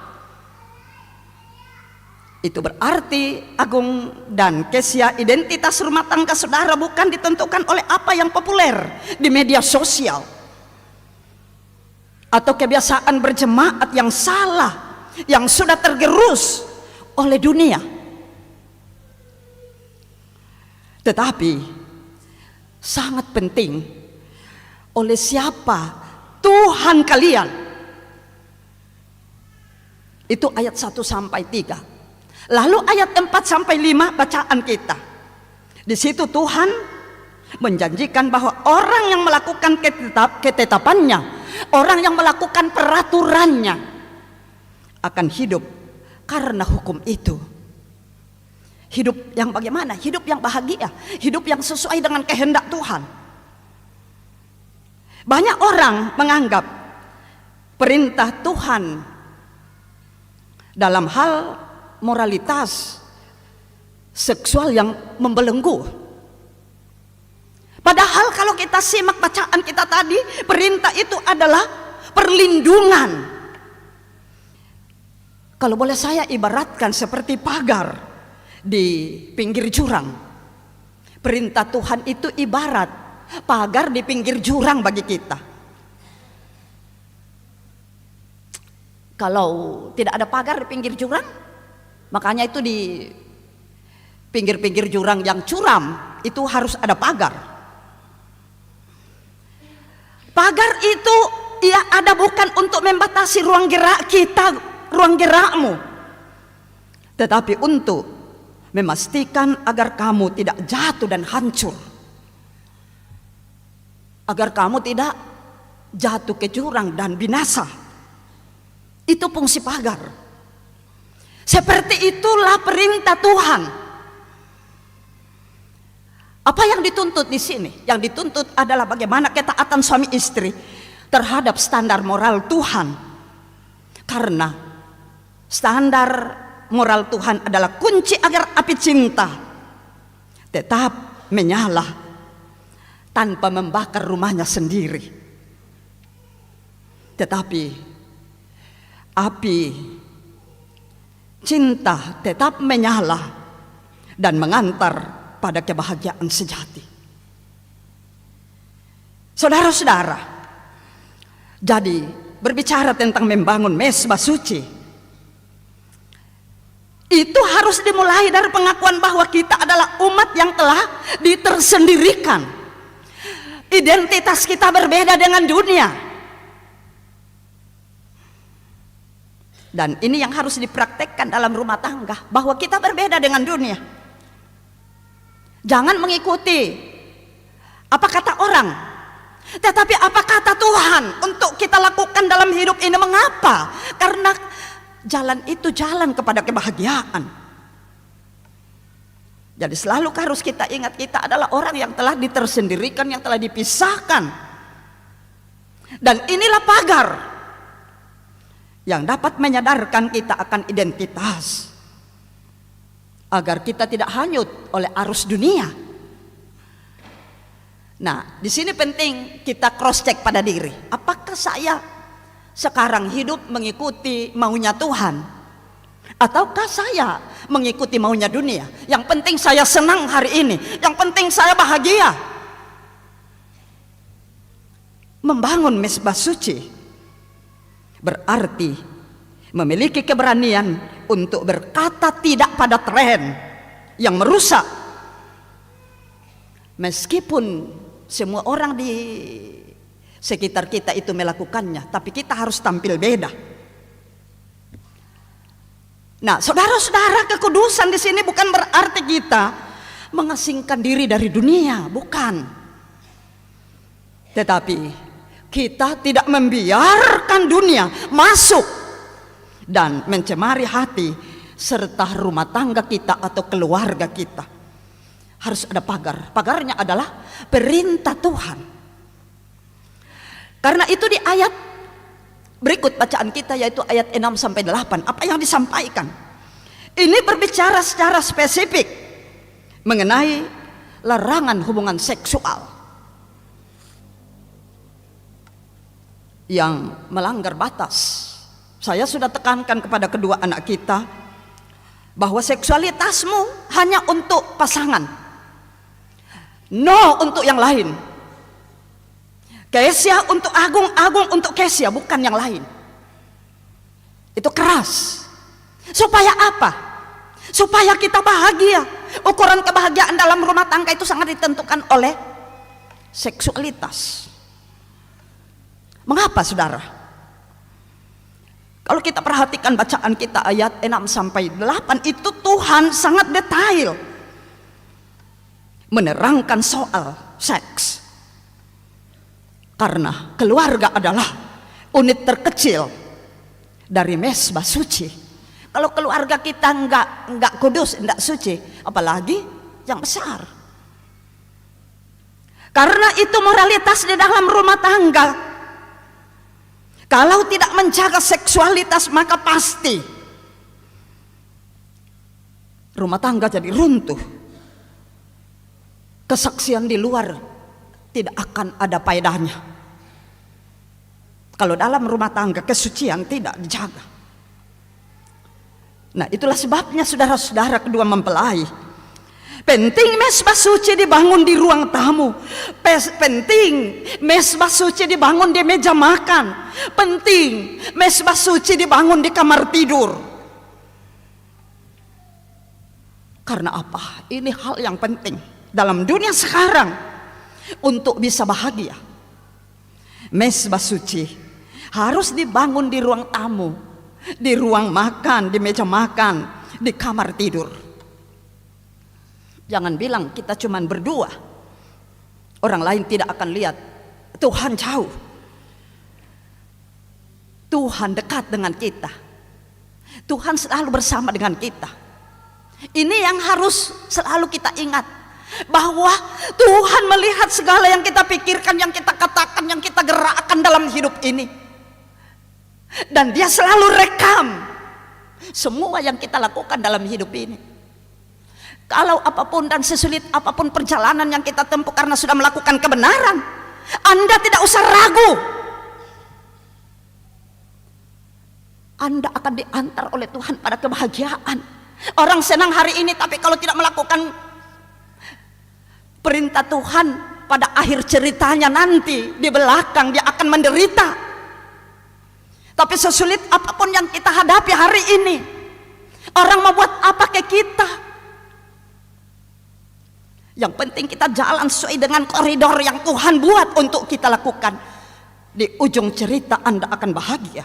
Itu berarti Agung dan Kesia, identitas rumah tangga saudara bukan ditentukan oleh apa yang populer di media sosial atau kebiasaan berjemaat yang salah, yang sudah tergerus oleh dunia. Tetapi sangat penting, oleh siapa Tuhan kalian. Itu ayat 1 sampai 3. Lalu ayat 4 sampai 5 bacaan kita. Di situ Tuhan menjanjikan bahwa orang yang melakukan ketetapannya, orang yang melakukan peraturannya akan hidup karena hukum itu. Hidup yang bagaimana? Hidup yang bahagia, hidup yang sesuai dengan kehendak Tuhan. Banyak orang menganggap perintah Tuhan dalam hal moralitas seksual yang membelenggu. Padahal kalau kita simak bacaan kita tadi, perintah itu adalah perlindungan. Kalau boleh saya ibaratkan seperti pagar di pinggir jurang. Perintah Tuhan itu ibarat pagar di pinggir jurang bagi kita. Kalau tidak ada pagar di pinggir jurang, makanya itu di pinggir-pinggir jurang yang curam itu harus ada pagar. Pagar itu ia ada bukan untuk membatasi ruang gerak kita, ruang gerakmu, tetapi untuk memastikan agar kamu tidak jatuh dan hancur, agar kamu tidak jatuh ke jurang dan binasa. Itu fungsi pagar. Seperti itulah perintah Tuhan. Apa yang dituntut di sini? Yang dituntut adalah bagaimana ketaatan suami istri terhadap standar moral Tuhan. Karena standar moral Tuhan adalah kunci agar api cinta tetap menyala tanpa membakar rumahnya sendiri. Tetapi api cinta tetap menyala dan mengantar pada kebahagiaan sejati. Saudara-saudara, jadi berbicara tentang membangun mezbah suci, itu harus dimulai dari pengakuan bahwa kita adalah umat yang telah ditersendirikan. Identitas kita berbeda dengan dunia. Dan ini yang harus dipraktekkan dalam rumah tangga, bahwa kita berbeda dengan dunia. Jangan mengikuti apa kata orang, tetapi apa kata Tuhan untuk kita lakukan dalam hidup ini. Mengapa? Karena jalan itu jalan kepada kebahagiaan. Jadi selalu harus kita ingat, kita adalah orang yang telah ditersendirikan, yang telah dipisahkan. Dan inilah pagar yang dapat menyadarkan kita akan identitas, agar kita tidak hanyut oleh arus dunia. Nah, di sini penting kita cross check pada diri. Apakah saya sekarang hidup mengikuti maunya Tuhan, ataukah saya mengikuti maunya dunia? Yang penting saya senang hari ini, yang penting saya bahagia. Membangun mezbah suci berarti memiliki keberanian untuk berkata tidak pada tren yang merusak. Meskipun semua orang di sekitar kita itu melakukannya, tapi kita harus tampil beda. Nah, saudara-saudara, kekudusan di sini bukan berarti kita mengasingkan diri dari dunia, bukan. Tetapi kita tidak membiarkan dunia masuk dan mencemari hati serta rumah tangga kita atau keluarga kita. Harus ada pagar. Pagarnya adalah perintah Tuhan. Karena itu di ayat berikut bacaan kita, yaitu ayat 6 sampai 8, apa yang disampaikan? Ini berbicara secara spesifik mengenai larangan hubungan seksual yang melanggar batas. Saya sudah tekankan kepada kedua anak kita bahwa seksualitasmu hanya untuk pasangan, no untuk yang lain. Kesia untuk Agung, Agung untuk Kesia, bukan yang lain. Itu keras. Supaya apa? Supaya kita bahagia. Ukuran kebahagiaan dalam rumah tangga itu sangat ditentukan oleh seksualitas. Mengapa, saudara? Kalau kita perhatikan bacaan kita ayat 6 sampai 8, itu Tuhan sangat detail menerangkan soal seks. Karena keluarga adalah unit terkecil dari mezbah suci. Kalau keluarga kita enggak kudus, enggak suci, apalagi yang besar. Karena itu moralitas di dalam rumah tangga, kalau tidak menjaga seksualitas, maka pasti rumah tangga jadi runtuh. Kesaksian di luar tidak akan ada faedahnya kalau dalam rumah tangga kesucian tidak dijaga. Nah, itulah sebabnya saudara-saudara kedua mempelai, penting mezbah suci dibangun di ruang tamu, penting mezbah suci dibangun di meja makan, penting mezbah suci dibangun di kamar tidur. Karena apa? Ini hal yang penting dalam dunia sekarang untuk bisa bahagia. Mezbah suci harus dibangun di ruang tamu, di ruang makan, di meja makan, di kamar tidur. Jangan bilang kita cuma berdua, orang lain tidak akan lihat. Tuhan jauh, Tuhan dekat dengan kita, Tuhan selalu bersama dengan kita. Ini yang harus selalu kita ingat, bahwa Tuhan melihat segala yang kita pikirkan, yang kita katakan, yang kita gerakkan dalam hidup ini. Dan Dia selalu rekam semua yang kita lakukan dalam hidup ini. Kalau apapun dan sesulit apapun perjalanan yang kita tempuh karena sudah melakukan kebenaran, Anda tidak usah ragu. Anda akan diantar oleh Tuhan pada kebahagiaan. Orang senang hari ini, tapi kalau tidak melakukan perintah Tuhan, pada akhir ceritanya nanti di belakang dia akan menderita. Tapi sesulit apapun yang kita hadapi hari ini, orang mau buat apa ke kita, yang penting kita jalan sesuai dengan koridor yang Tuhan buat untuk kita lakukan. Di ujung cerita Anda akan bahagia.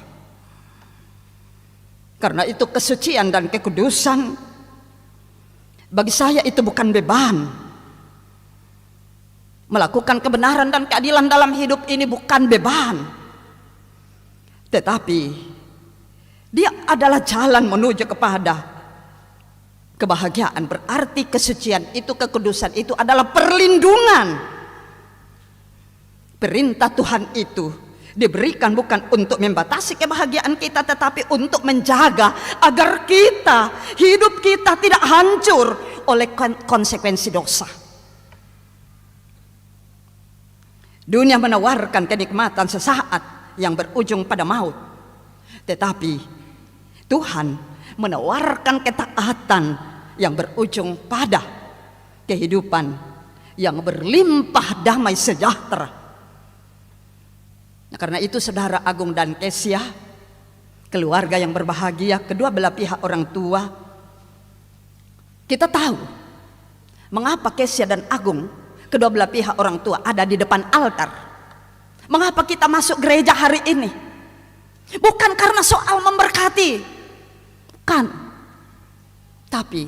Karena itu kesucian dan kekudusan bagi saya itu bukan beban. Melakukan kebenaran dan keadilan dalam hidup ini bukan beban, tetapi Dia adalah jalan menuju kepada kebahagiaan. Berarti kesucian itu, kekudusan itu adalah perlindungan. Perintah Tuhan itu diberikan bukan untuk membatasi kebahagiaan kita, tetapi untuk menjaga agar hidup kita tidak hancur oleh konsekuensi dosa. Dunia menawarkan kenikmatan sesaat yang berujung pada maut, tetapi Tuhan menawarkan ketaatan yang berujung pada kehidupan yang berlimpah damai sejahtera. Nah, karena itu saudara Agung dan Kesia, keluarga yang berbahagia, kedua belah pihak orang tua, kita tahu mengapa Kesia dan Agung, kedua belah pihak orang tua ada di depan altar. Mengapa kita masuk gereja hari ini? Bukan karena soal memberkati, bukan. Tapi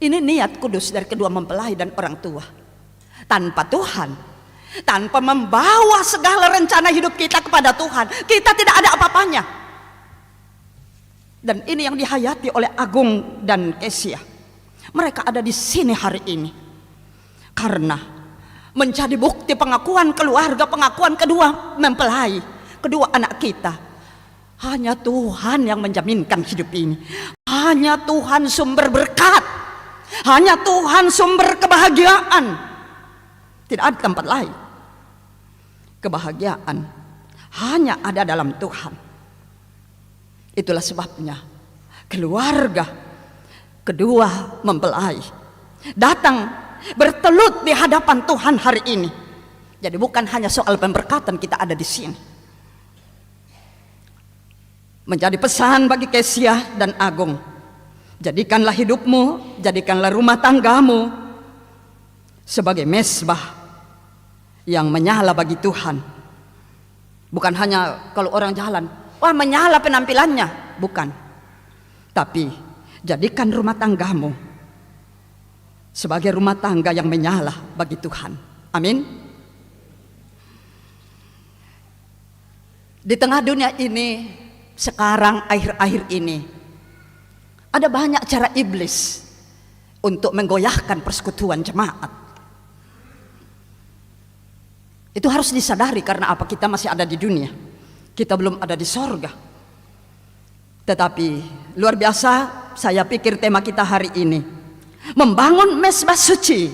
ini niat kudus dari kedua mempelai dan orang tua. Tanpa Tuhan, tanpa membawa segala rencana hidup kita kepada Tuhan, kita tidak ada apa-apanya. Dan ini yang dihayati oleh Agung dan Kesia. Mereka ada di sini hari ini karena menjadi bukti pengakuan keluarga, pengakuan kedua mempelai, kedua anak kita. Hanya Tuhan yang menjaminkan hidup ini. Hanya Tuhan sumber berkat. Hanya Tuhan sumber kebahagiaan. Tidak ada tempat lain. Kebahagiaan hanya ada dalam Tuhan. Itulah sebabnya keluarga kedua mempelai datang bertelut di hadapan Tuhan hari ini. Jadi bukan hanya soal pemberkatan kita ada di sini. Menjadi pesan bagi Kesia dan Agung, jadikanlah hidupmu, jadikanlah rumah tanggamu sebagai mezbah yang menyala bagi Tuhan. Bukan hanya kalau orang jalan, wah menyala penampilannya, bukan. Tapi jadikan rumah tanggamu sebagai rumah tangga yang menyala bagi Tuhan. Amin. Di tengah dunia ini sekarang, akhir-akhir ini, ada banyak cara iblis untuk menggoyahkan persekutuan jemaat. Itu harus disadari. Karena apa? Kita masih ada di dunia, kita belum ada di sorga. Tetapi luar biasa, saya pikir tema kita hari ini membangun mezbah suci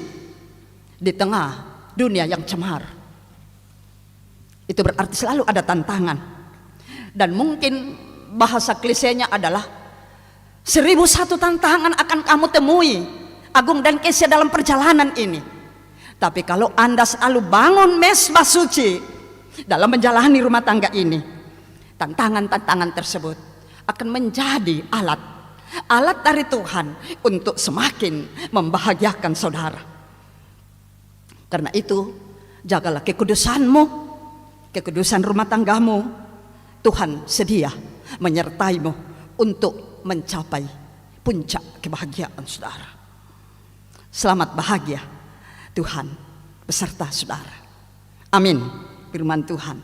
di tengah dunia yang cemar. Itu berarti selalu ada tantangan. Dan mungkin bahasa klisenya adalah 1001 tantangan akan kamu temui, Agung dan Kesia, dalam perjalanan ini. Tapi kalau Anda selalu bangun mezbah suci dalam menjalani rumah tangga ini, tantangan-tantangan tersebut akan menjadi alat dari Tuhan untuk semakin membahagiakan saudara. Karena itu, jagalah kekudusanmu, kekudusan rumah tanggamu. Tuhan sedia menyertaimu untuk mencapai puncak kebahagiaan saudara. Selamat bahagia, Tuhan beserta saudara. Amin. Firman Tuhan.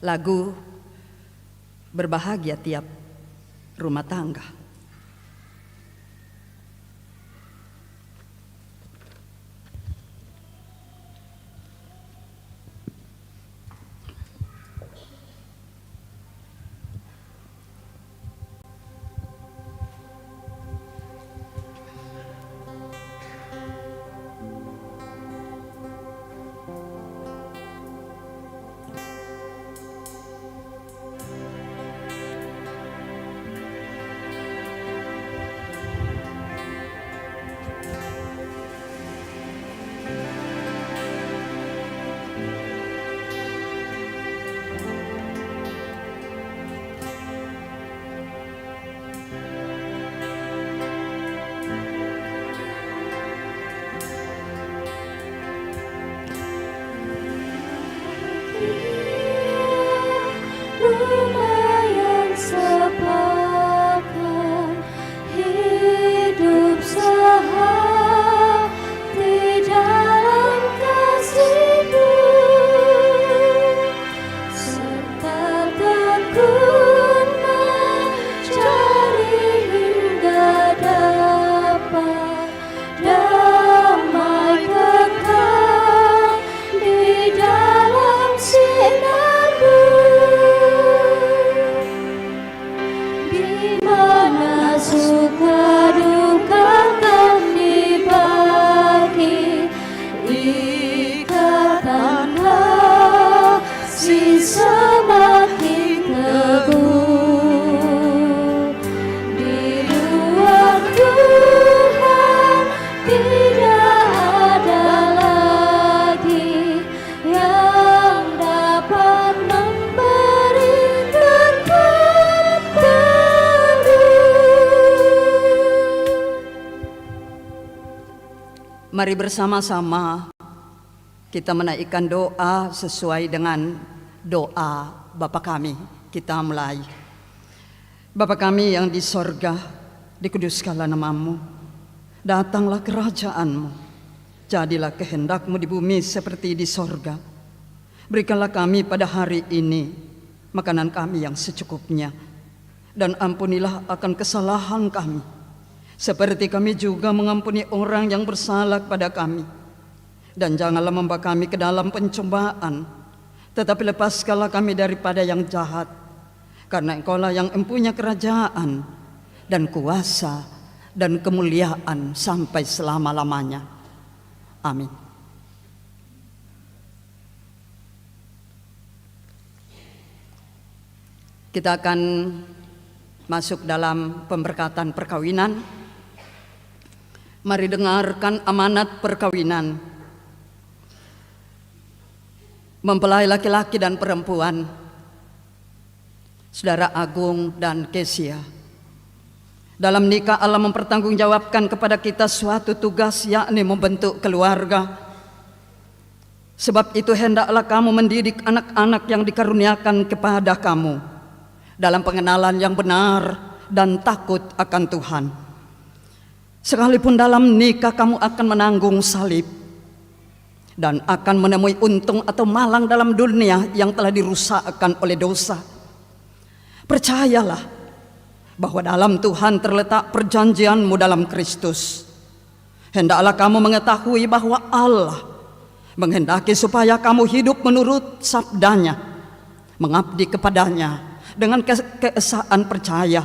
Lagu berbahagia tiap rumah tangga. Mari bersama-sama kita menaikkan doa sesuai dengan doa Bapa kami. Kita mulai. Bapa kami yang di sorga, dikuduskanlah namamu. Datanglah kerajaanmu. Jadilah kehendakmu di bumi seperti di sorga. Berikanlah kami pada hari ini makanan kami yang secukupnya. Dan ampunilah akan kesalahan kami, seperti kami juga mengampuni orang yang bersalah kepada kami. Dan janganlah membawa kami ke dalam pencobaan, tetapi lepaskanlah kami daripada yang jahat. Karena Engkaulah yang empunya kerajaan dan kuasa dan kemuliaan sampai selama-lamanya. Amin. Kita akan masuk dalam pemberkatan perkawinan. Mari dengarkan amanat perkawinan. Mempelai laki-laki dan perempuan, Saudara Agung dan Kesia, dalam nikah Allah mempertanggungjawabkan kepada kita suatu tugas, yakni membentuk keluarga. Sebab itu hendaklah kamu mendidik anak-anak yang dikaruniakan kepada kamu dalam pengenalan yang benar dan takut akan Tuhan. Sekalipun dalam nikah kamu akan menanggung salib dan akan menemui untung atau malang dalam dunia yang telah dirusakkan oleh dosa, percayalah bahwa dalam Tuhan terletak perjanjianmu dalam Kristus. Hendaklah kamu mengetahui bahwa Allah menghendaki supaya kamu hidup menurut sabdanya, mengabdi kepadanya dengan keesaan percaya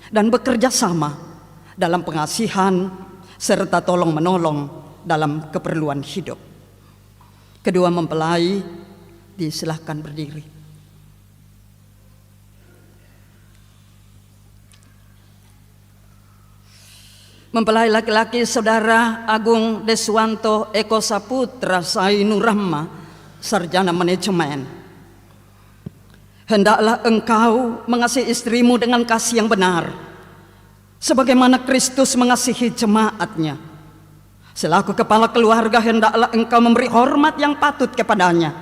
dan bekerja sama dalam pengasihan serta tolong menolong dalam keperluan hidup. Kedua mempelai disilahkan berdiri. Mempelai laki-laki Saudara Agung Deswanto Eko Saputra Sainurama, sarjana manajemen. Hendaklah engkau mengasihi istrimu dengan kasih yang benar, sebagaimana Kristus mengasihi jemaatnya. Selaku kepala keluarga, hendaklah engkau memberi hormat yang patut kepadanya,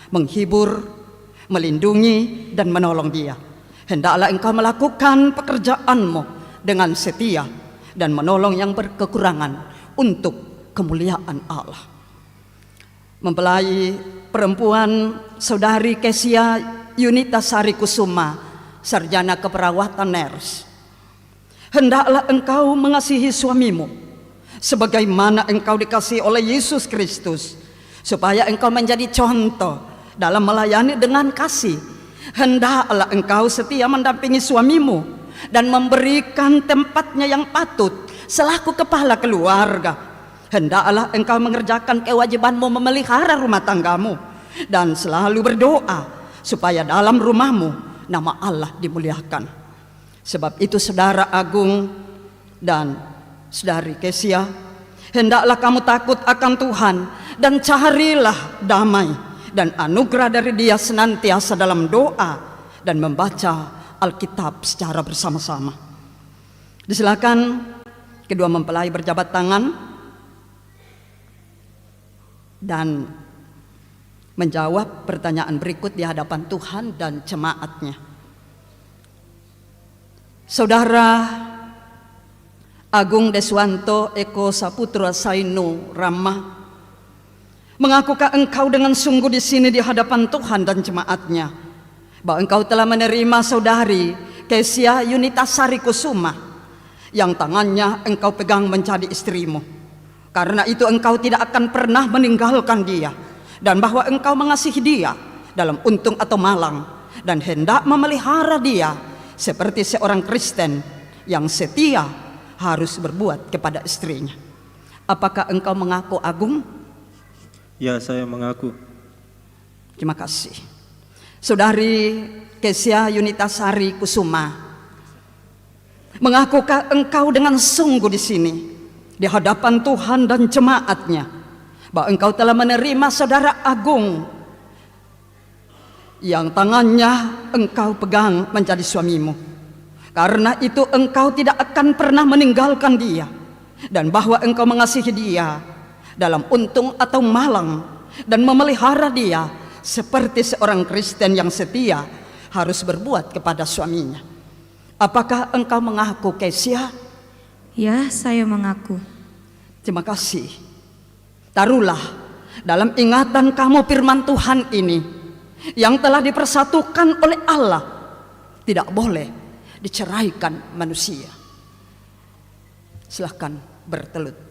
menghibur, melindungi, dan menolong dia. Hendaklah engkau melakukan pekerjaanmu dengan setia dan menolong yang berkekurangan untuk kemuliaan Allah. Mempelai perempuan Saudari Kesia Yunita Sari Kusuma, sarjana keperawatan nurse. Hendaklah engkau mengasihi suamimu sebagaimana engkau dikasihi oleh Yesus Kristus, supaya engkau menjadi contoh dalam melayani dengan kasih. Hendaklah engkau setia mendampingi suamimu dan memberikan tempatnya yang patut selaku kepala keluarga. Hendaklah engkau mengerjakan kewajibanmu memelihara rumah tanggamu dan selalu berdoa supaya dalam rumahmu nama Allah dimuliakan. Sebab itu Saudara Agung dan Saudari Kesia, hendaklah kamu takut akan Tuhan dan carilah damai dan anugerah dari Dia senantiasa dalam doa dan membaca Alkitab secara bersama-sama. Disilakan kedua mempelai berjabat tangan dan menjawab pertanyaan berikut di hadapan Tuhan dan jemaatnya. Saudara Agung Deswanto Eko Saputra Sainu Rama, mengakukah engkau dengan sungguh di sini di hadapan Tuhan dan jemaatnya bahwa engkau telah menerima Saudari Kesia Yunita Sari Kusuma yang tangannya engkau pegang menjadi istrimu? Karena itu engkau tidak akan pernah meninggalkan dia, dan bahwa engkau mengasihi dia dalam untung atau malang, dan hendak memelihara dia seperti seorang Kristen yang setia harus berbuat kepada istrinya. Apakah engkau mengaku, Agung?
Ya, saya mengaku.
Terima kasih. Saudari Kesia Yunita Sari Kusuma, mengakukah engkau dengan sungguh di sini di hadapan Tuhan dan jemaatnya bahwa engkau telah menerima Saudara Agung yang tangannya engkau pegang menjadi suamimu? Karena itu engkau tidak akan pernah meninggalkan dia, dan bahwa engkau mengasihi dia dalam untung atau malang dan memelihara dia seperti seorang Kristen yang setia harus berbuat kepada suaminya. Apakah engkau mengaku, Kesia?
Ya, saya mengaku.
Terima kasih. Taruhlah dalam ingatan kamu firman Tuhan ini yang telah dipersatukan oleh Allah tidak boleh diceraikan manusia. Silahkan bertelut.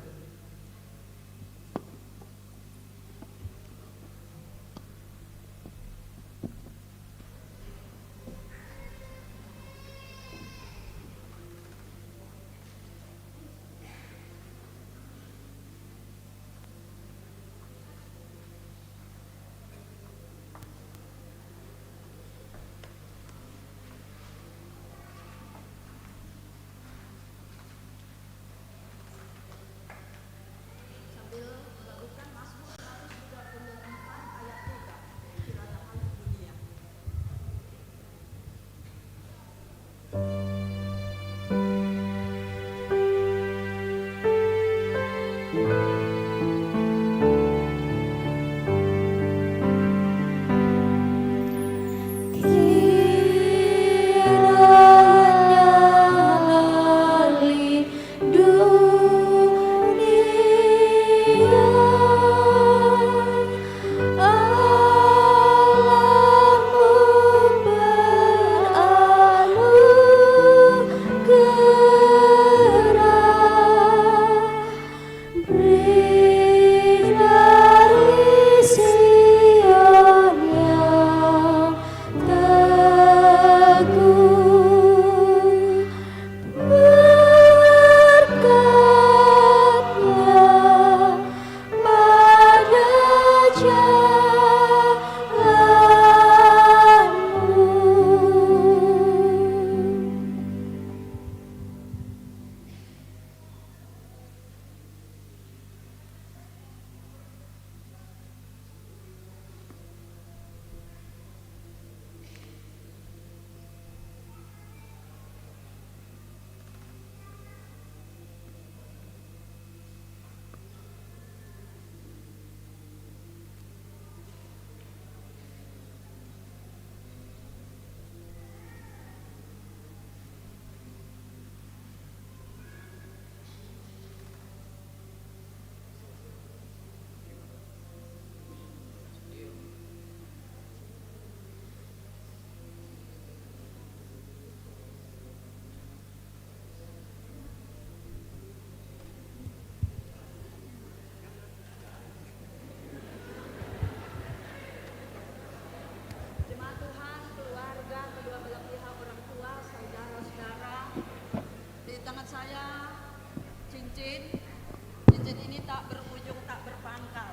Cincin ini tak berujung, tak berpangkal,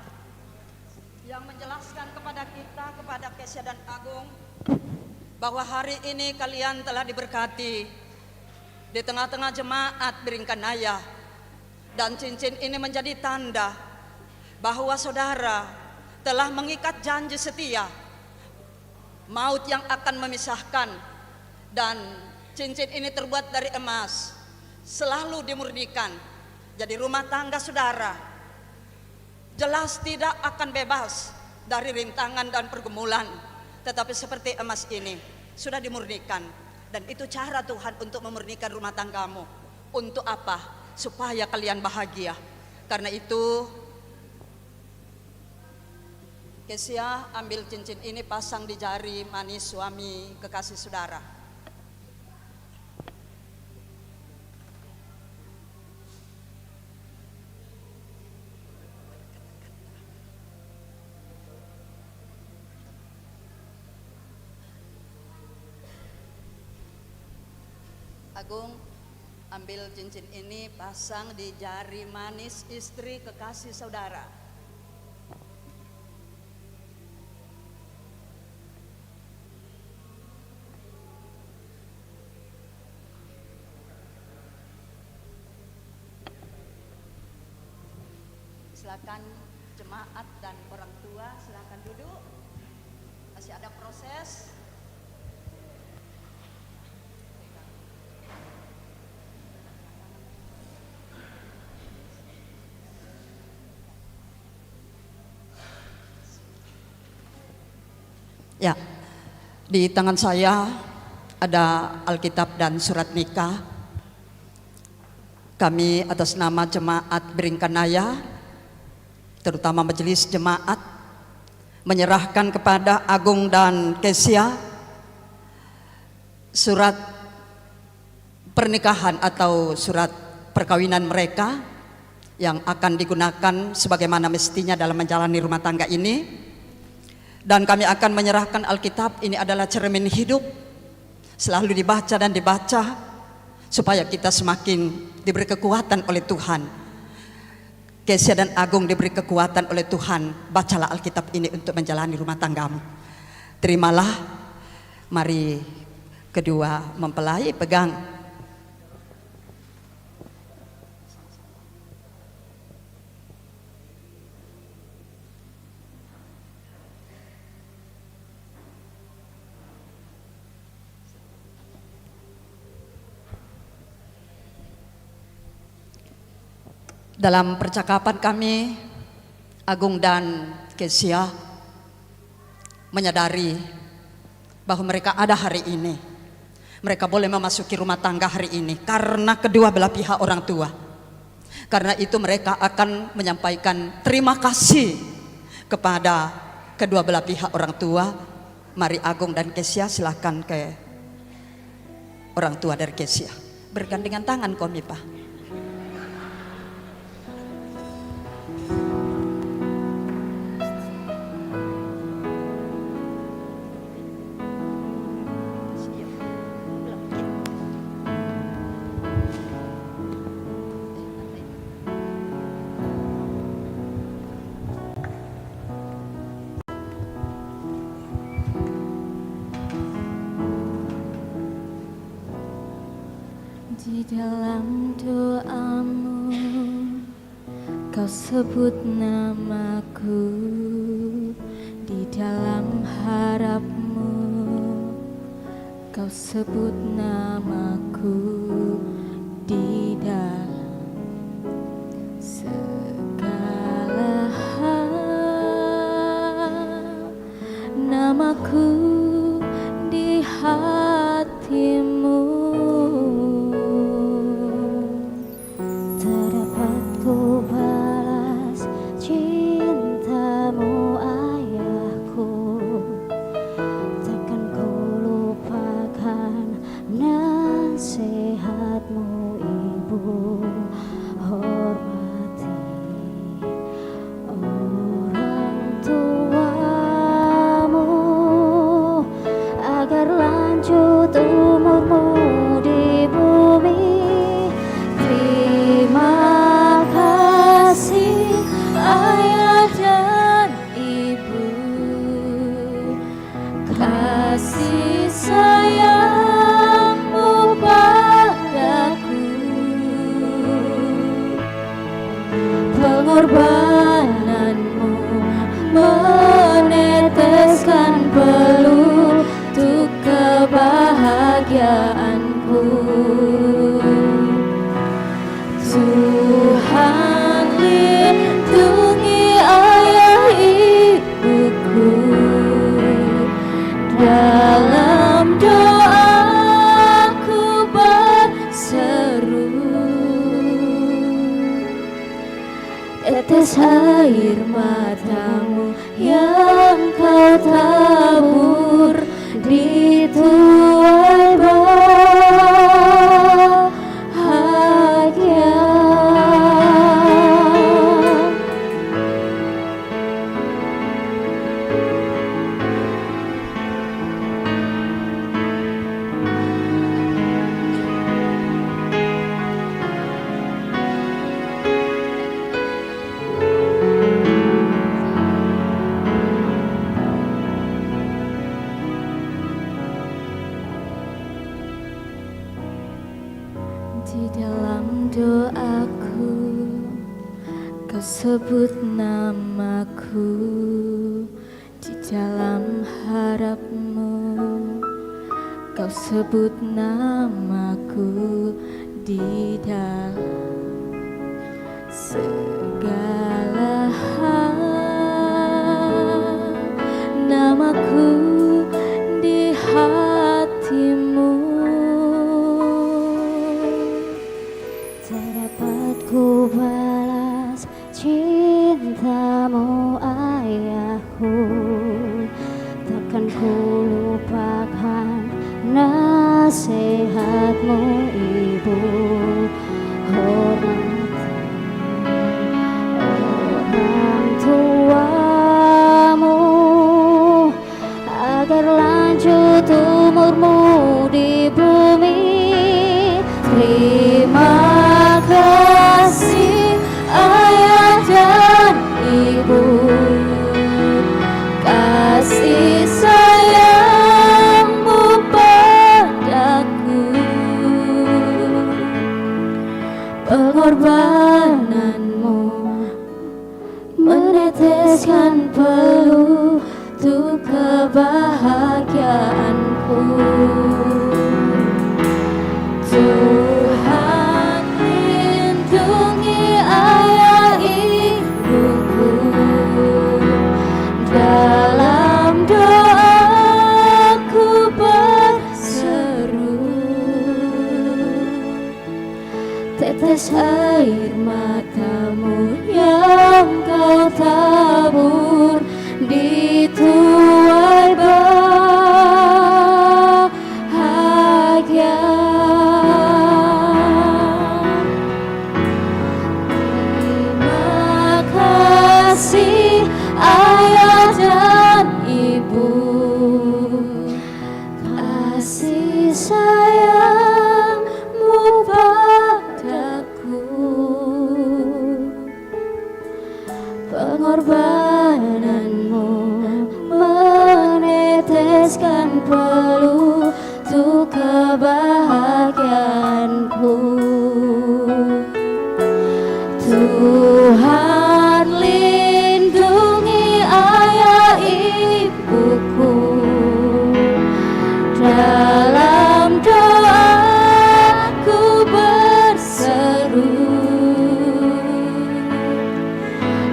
yang menjelaskan kepada kita, kepada Kesia dan Agung, bahwa hari ini kalian telah diberkati di tengah-tengah jemaat Beringkanaya, dan cincin ini menjadi tanda bahwa saudara telah mengikat janji setia, maut yang akan memisahkan, dan cincin ini terbuat dari emas, selalu dimurnikan. Jadi rumah tangga saudara jelas tidak akan bebas dari rintangan dan pergumulan, tetapi seperti emas ini sudah dimurnikan. Dan itu cara Tuhan untuk memurnikan rumah tanggamu. Untuk apa? Supaya kalian bahagia. Karena itu Kesia, ambil cincin ini, pasang di jari manis suami kekasih saudara. Agung, ambil cincin ini, pasang di jari manis istri kekasih saudara. Silakan jemaat dan orang tua, silakan duduk. Masih ada proses. Di tangan saya ada Alkitab dan surat nikah. Kami atas nama Jemaat Beringkanaya, terutama majelis jemaat, menyerahkan kepada Agung dan Kesia surat pernikahan atau surat perkawinan mereka yang akan digunakan sebagaimana mestinya dalam menjalani rumah tangga ini. Dan kami akan menyerahkan Alkitab, ini adalah cermin hidup, selalu dibaca dan dibaca supaya kita semakin diberi kekuatan oleh Tuhan. Kesia dan Agung diberi kekuatan oleh Tuhan. Bacalah Alkitab ini untuk menjalani rumah tanggamu. Terimalah. Mari kedua mempelai pegang. Dalam percakapan kami, Agung dan Kesia menyadari bahwa mereka ada hari ini. Mereka boleh memasuki rumah tangga hari ini karena kedua belah pihak orang tua. Karena itu mereka akan menyampaikan terima kasih kepada kedua belah pihak orang tua. Mari Agung dan Kesia silakan ke orang tua dari Kesia. Bergandengan tangan kami, Pak.
Di dalam doamu kau sebut namaku, di dalam harapmu kau sebut namaku, di dalam segala hal namaku di hatimu. Pengorbananmu meneteskan peluh untuk kebahagiaanku. Tuhan lindungi ayah ibuku, dalam doaku berseru. Tetes air matamu yang kau tabur di tuai bahagia. Di dalam doaku kau sebut namaku, di dalam harapmu kau sebut namaku, di dalam segala hal namaku di
cintamu ayahku, takkan ku lupakan nasihatmu ibu. Hormati orang tuamu agar lanjut umurmu di bumi. Terima kasih ayah dan ibu, kasih sayangmu padaku, pengorbananmu meneteskan peluh untuk kebahagiaanku. Tuhan lindungi ayah ibuku, dalam doaku berseru, tetes air matamu yang kau tabur di tuai bahagia. Terima kasih ayah dan ibu, kasih sayangmu padaku, pengorbananmu meneteskan peluh untuk kebahagiaanku. Tuhan lindungi ayah ibuku, dalam doaku berseru,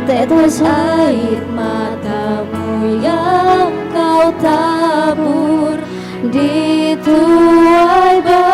tetes air matamu yang kau tabur di tuai bahagia.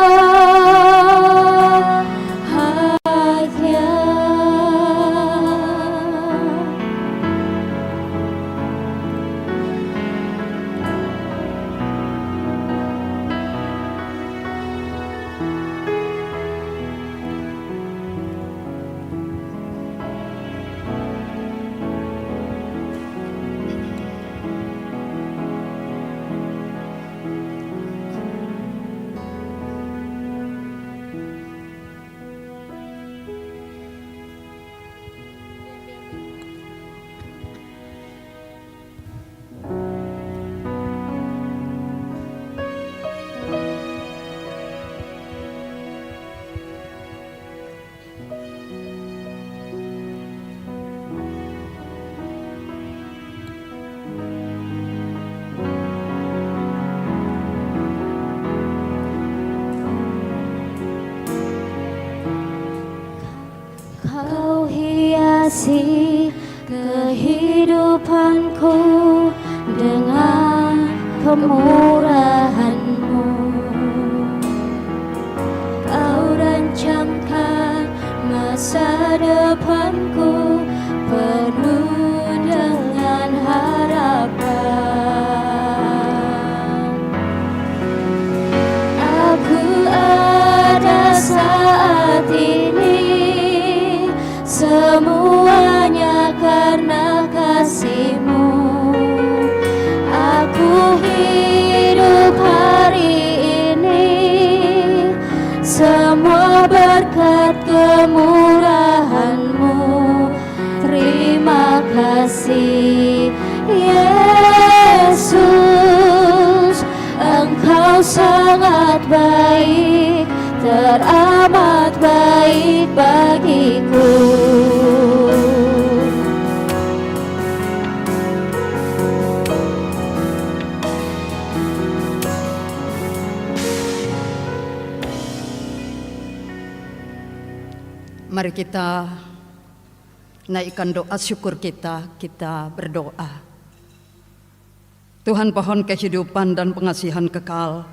Kau hiasi kehidupanku dengan kemurahan-Mu. Kau rancangkan masa depanku penuh dengan harapan. Aku ada saat ini, semuanya karena kasih-Mu. Aku hidup hari ini, semua berkat kemurahan-Mu. Terima kasih Yesus, Engkau sangat baik, teramat baik bagiku.
Mari kita naikkan doa syukur kita berdoa. Tuhan pohon kehidupan dan pengasihan kekal,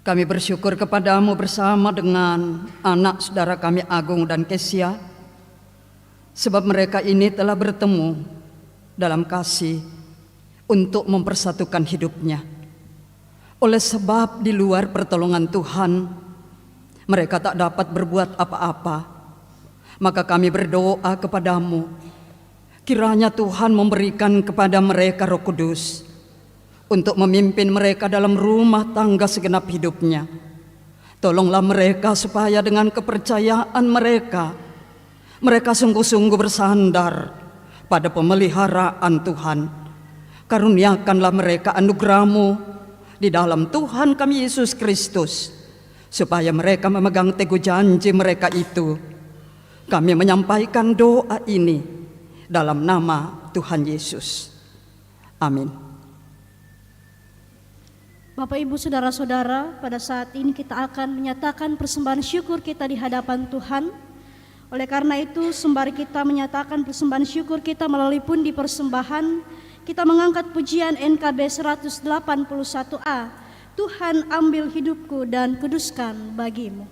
kami bersyukur kepadamu bersama dengan anak saudara kami Agung dan Kesia, sebab mereka ini telah bertemu dalam kasih untuk mempersatukan hidupnya. Oleh sebab di luar pertolongan Tuhan, mereka tak dapat berbuat apa-apa. Maka kami berdoa kepadamu, kiranya Tuhan memberikan kepada mereka Roh Kudus untuk memimpin mereka dalam rumah tangga segenap hidupnya. Tolonglah mereka supaya dengan kepercayaan mereka sungguh-sungguh bersandar pada pemeliharaan Tuhan. Karuniakanlah mereka anugerah-Mu di dalam Tuhan kami Yesus Kristus, supaya mereka memegang teguh janji mereka itu. Kami menyampaikan doa ini dalam nama Tuhan Yesus. Amin.
Bapak, Ibu, Saudara-saudara, pada saat ini kita akan menyatakan persembahan syukur kita di hadapan Tuhan. Oleh karena itu, sembari kita menyatakan persembahan syukur kita melalui pundi persembahan, kita mengangkat pujian NKB 181A, Tuhan ambil hidupku dan kuduskan bagimu.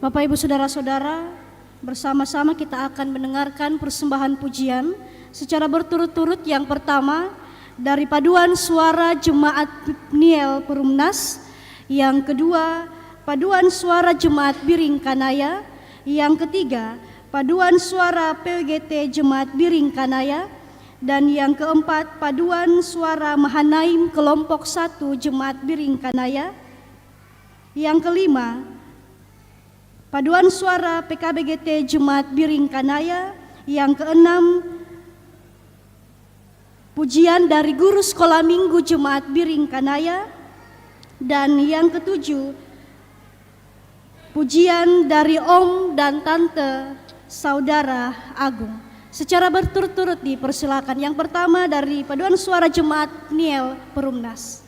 Bapak Ibu Saudara-saudara, bersama-sama kita akan mendengarkan persembahan pujian secara berturut-turut. Yang pertama dari paduan suara Jemaat Pniel Perumnas, yang kedua paduan suara Jemaat Biring Kanaya, yang ketiga paduan suara PWGT Jemaat Biring Kanaya, dan yang keempat paduan suara Mahanaim kelompok 1 Jemaat Biring Kanaya, yang kelima paduan suara PKBGT Jemaat Biring Kanaya, yang keenam pujian dari guru sekolah minggu Jemaat Biring Kanaya, dan yang ketujuh pujian dari Om dan Tante Saudara Agung. Secara berturut-turut dipersilakan. Yang pertama dari paduan suara Jemaat Pniel Perumnas.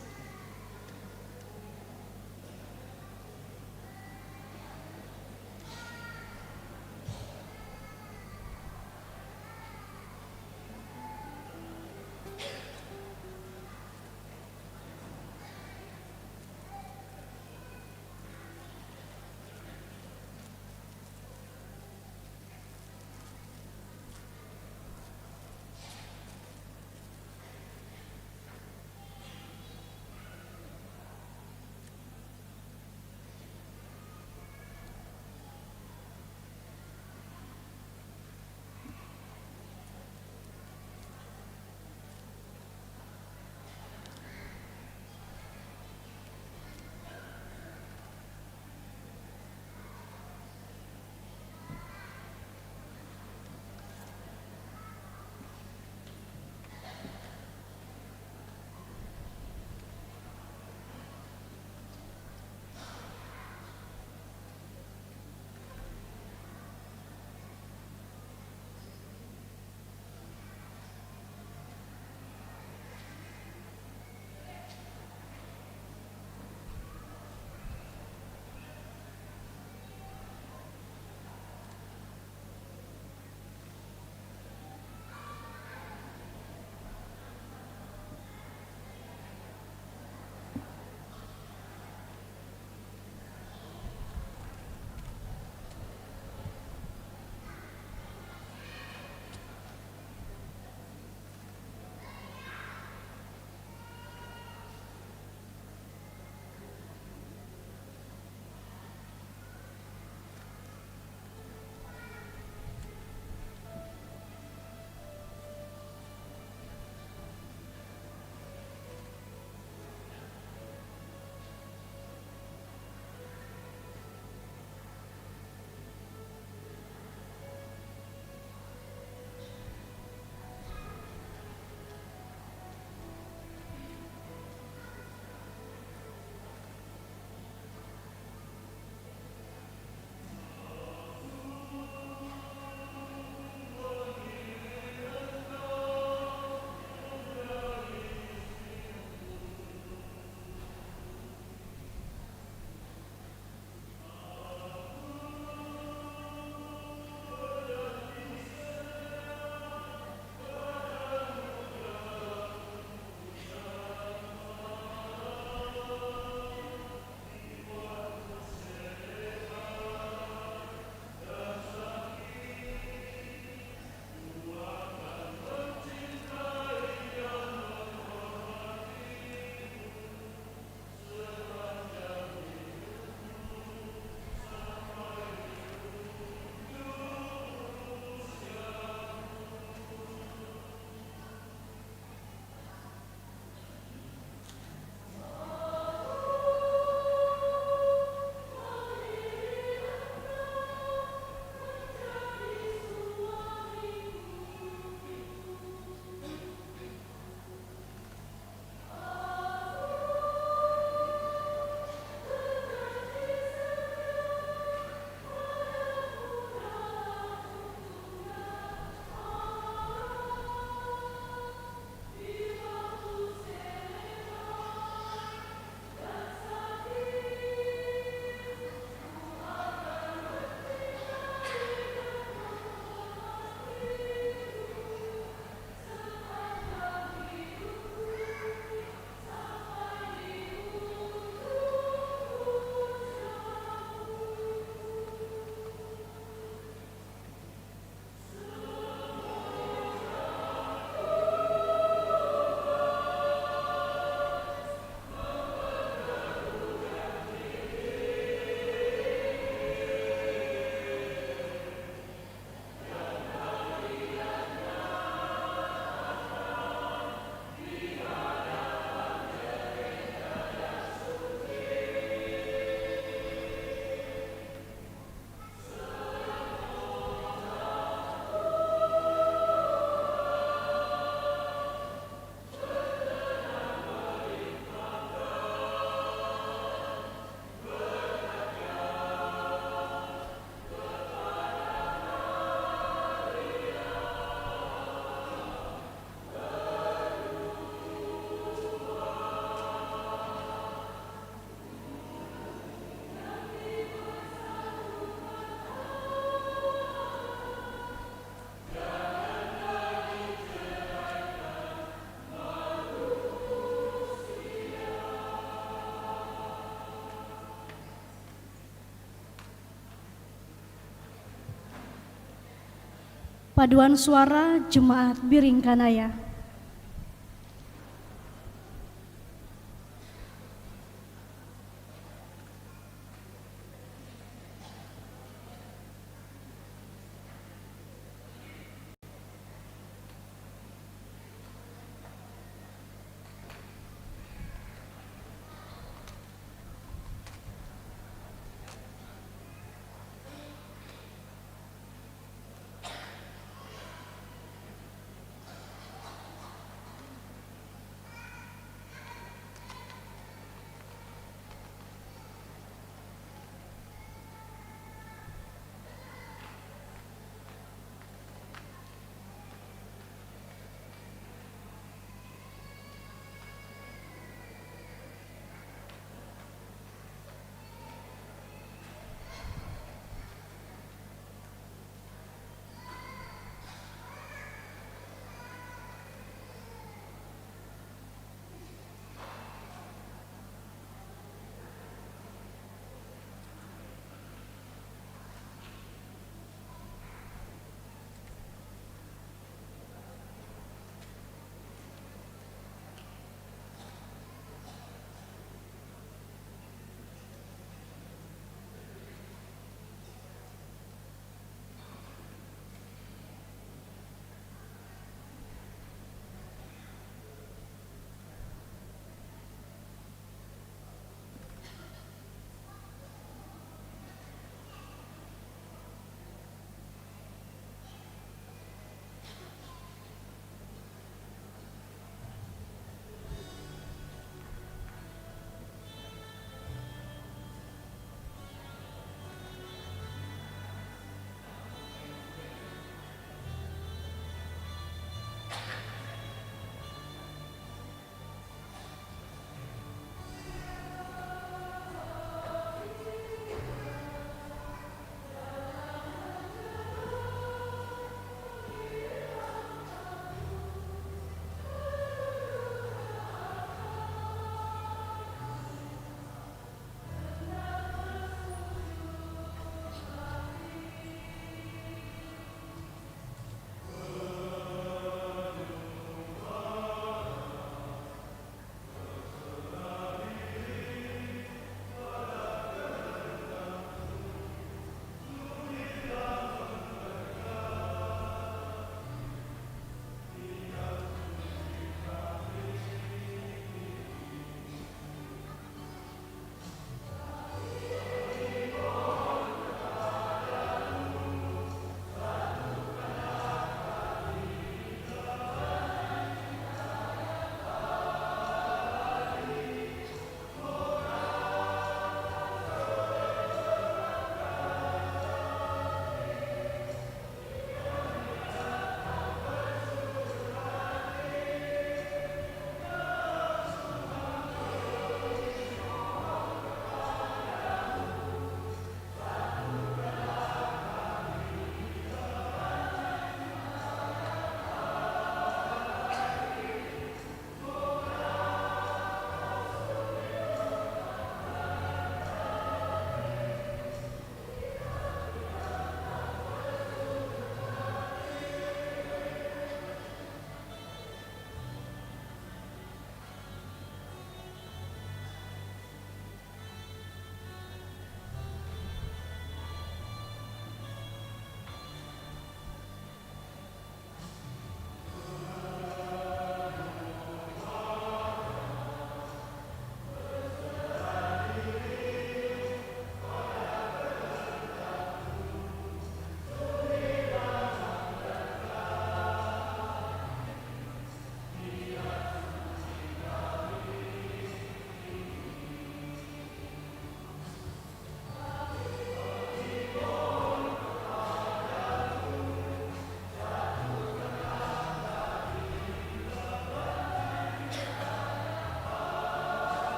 Paduan suara Jemaat Biringkanaya.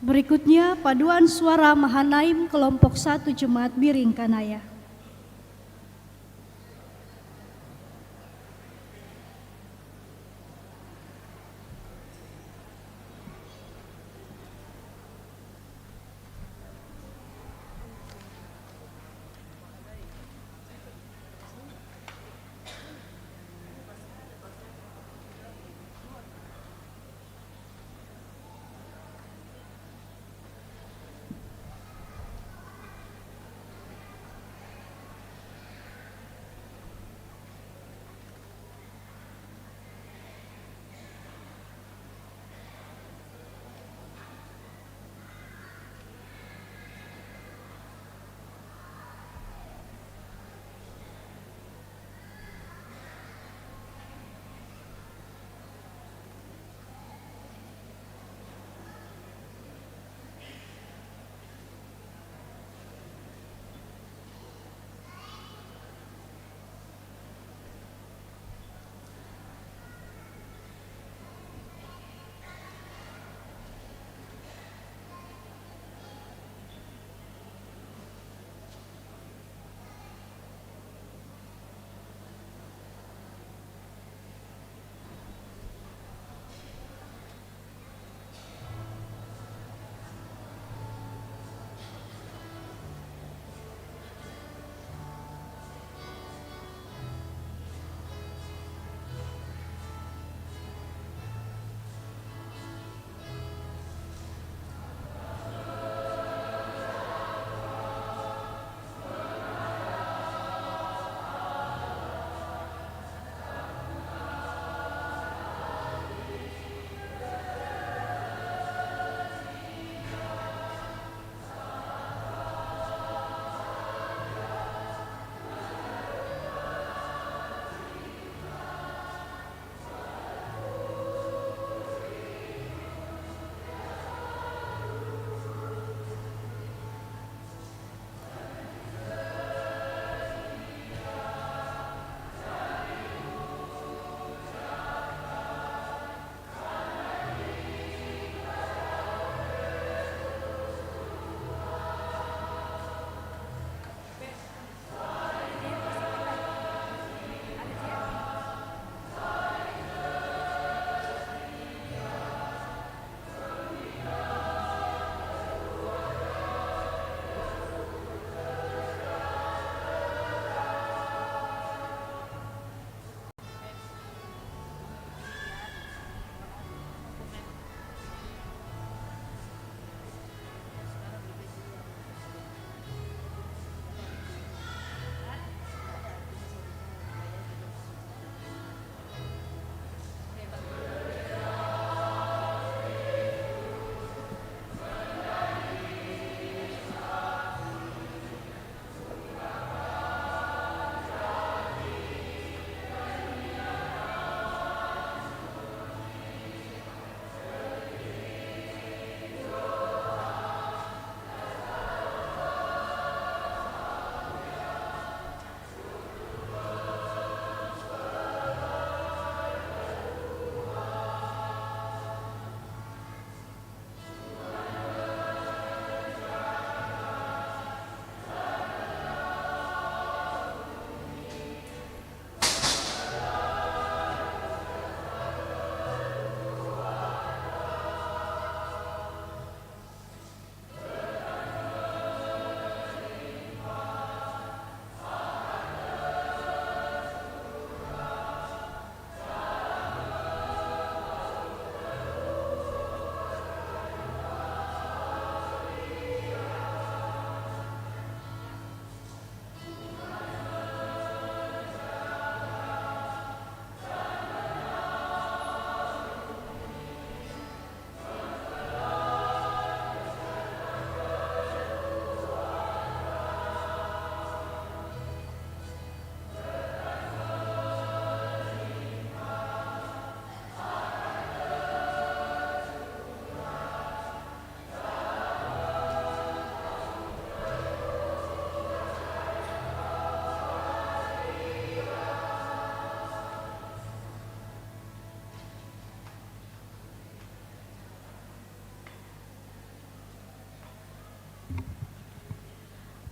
Berikutnya paduan suara Mahanaim kelompok 1 Jemaat Biring Kanaya.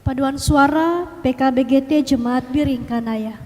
Paduan suara PKBGT Jemaat Biringkanaya.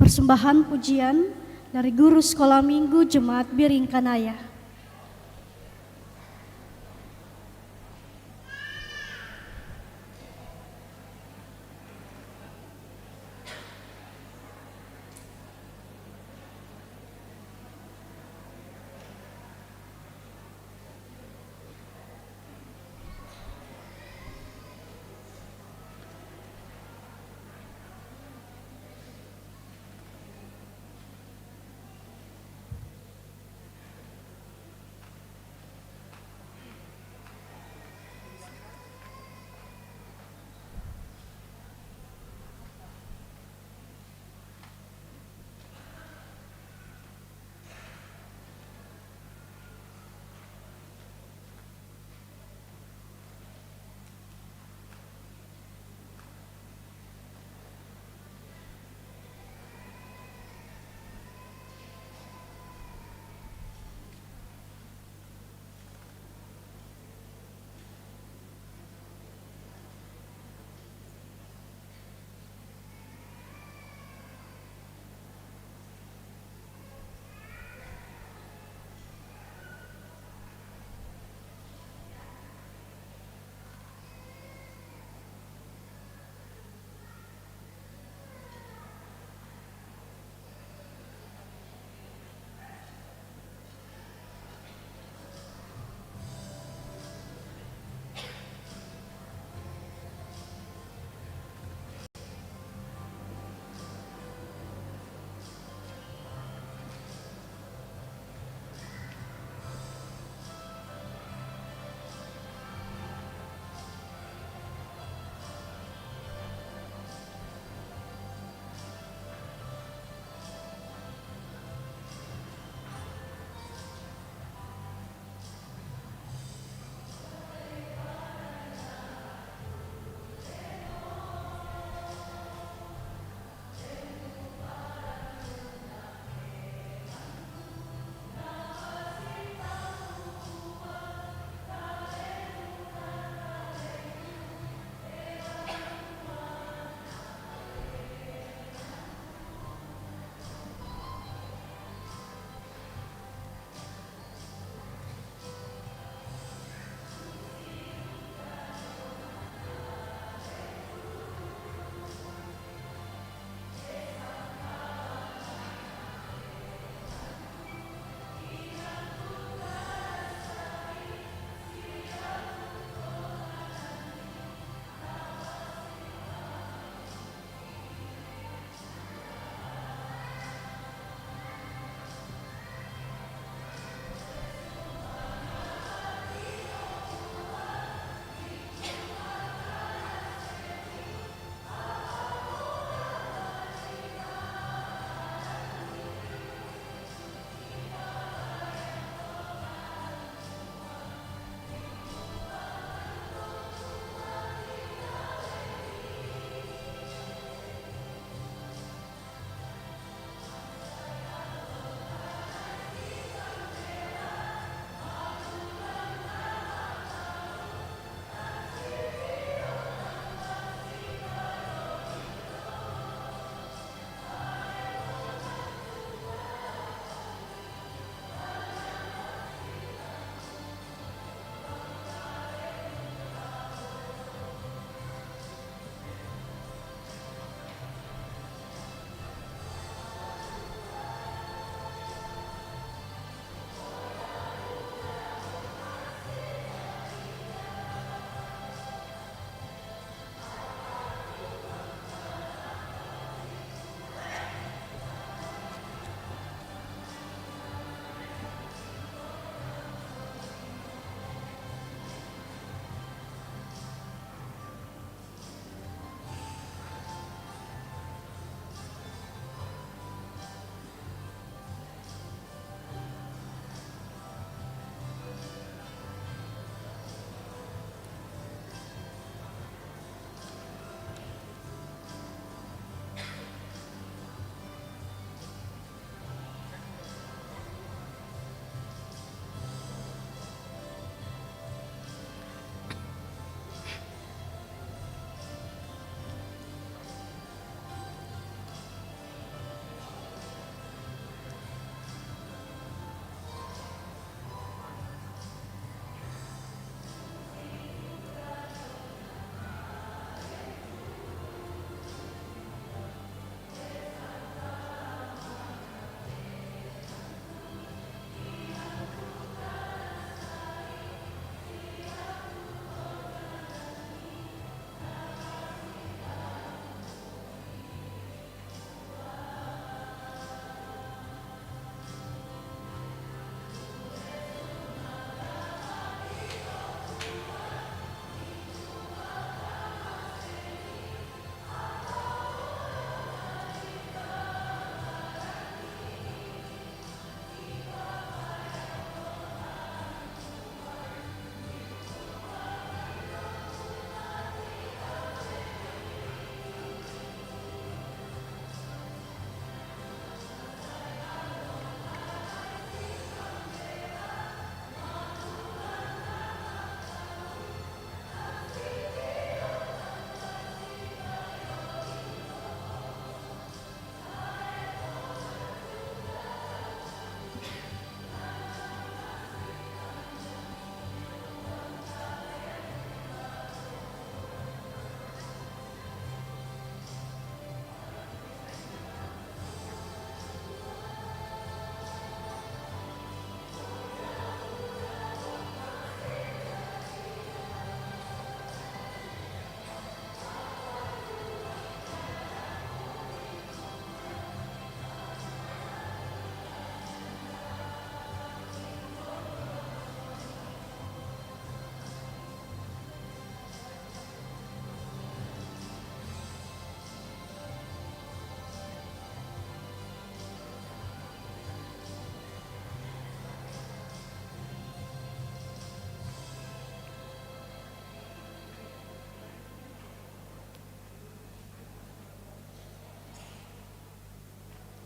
persembahan pujian dari guru sekolah minggu Jemaat Biring Kanaya.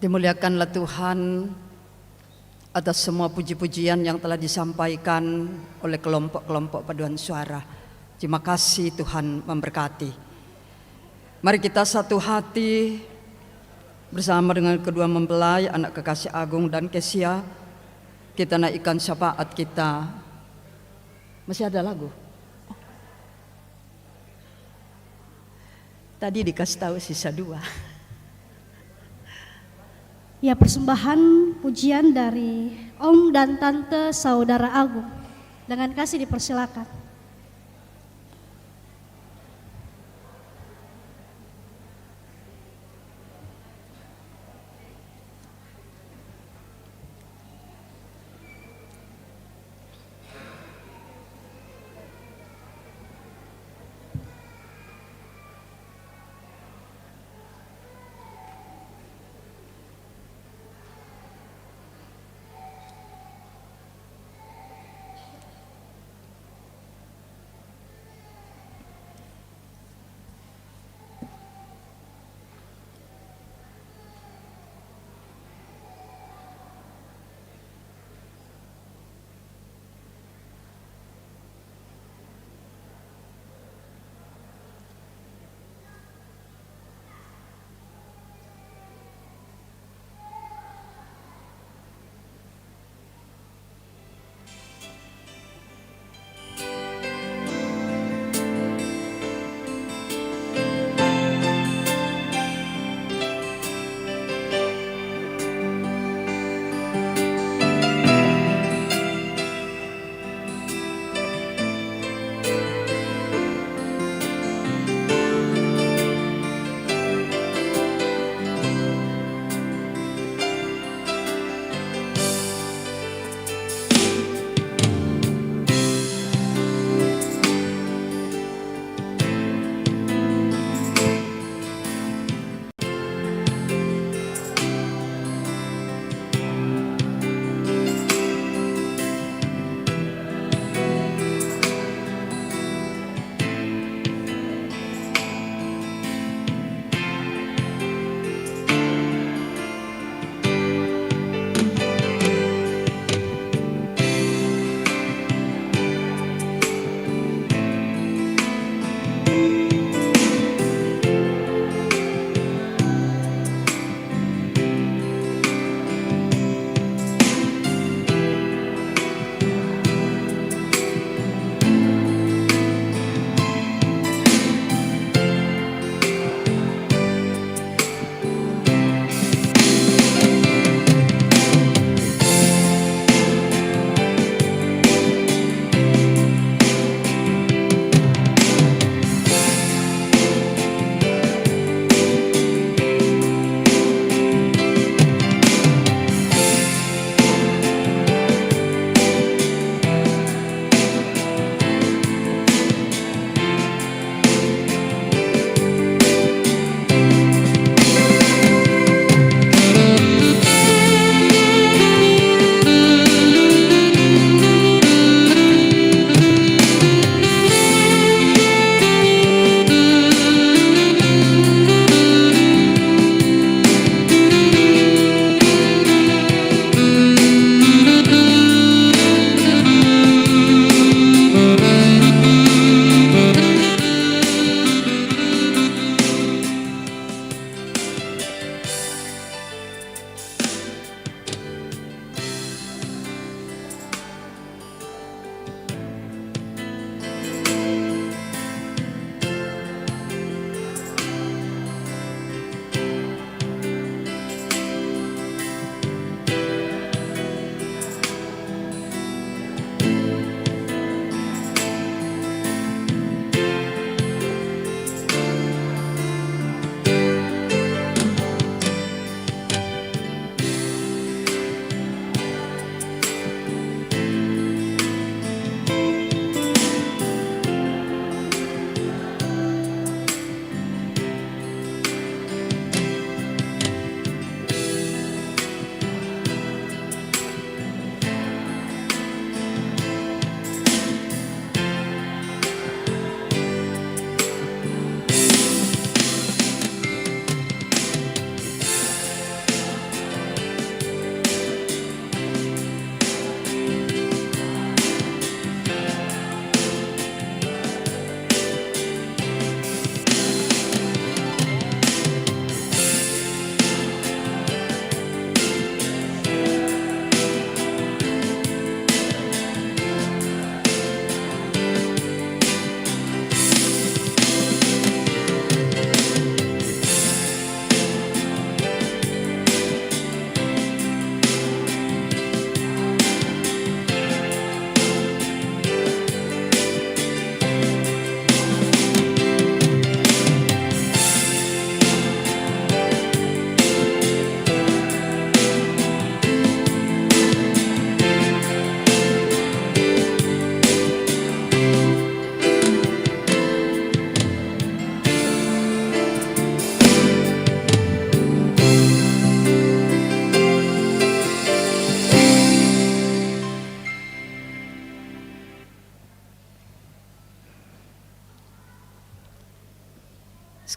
Dimuliakanlah Tuhan atas semua puji-pujian yang telah disampaikan oleh kelompok-kelompok paduan suara. Terima kasih, Tuhan memberkati. Mari kita satu hati bersama dengan kedua mempelai, anak kekasih agung dan Kesia, kita naikkan syafaat kita. Masih ada lagu? Tadi dikasih tahu sisa 2.
Ya, persembahan pujian dari Om dan Tante Saudara Agung. Dengan kasih dipersilakan.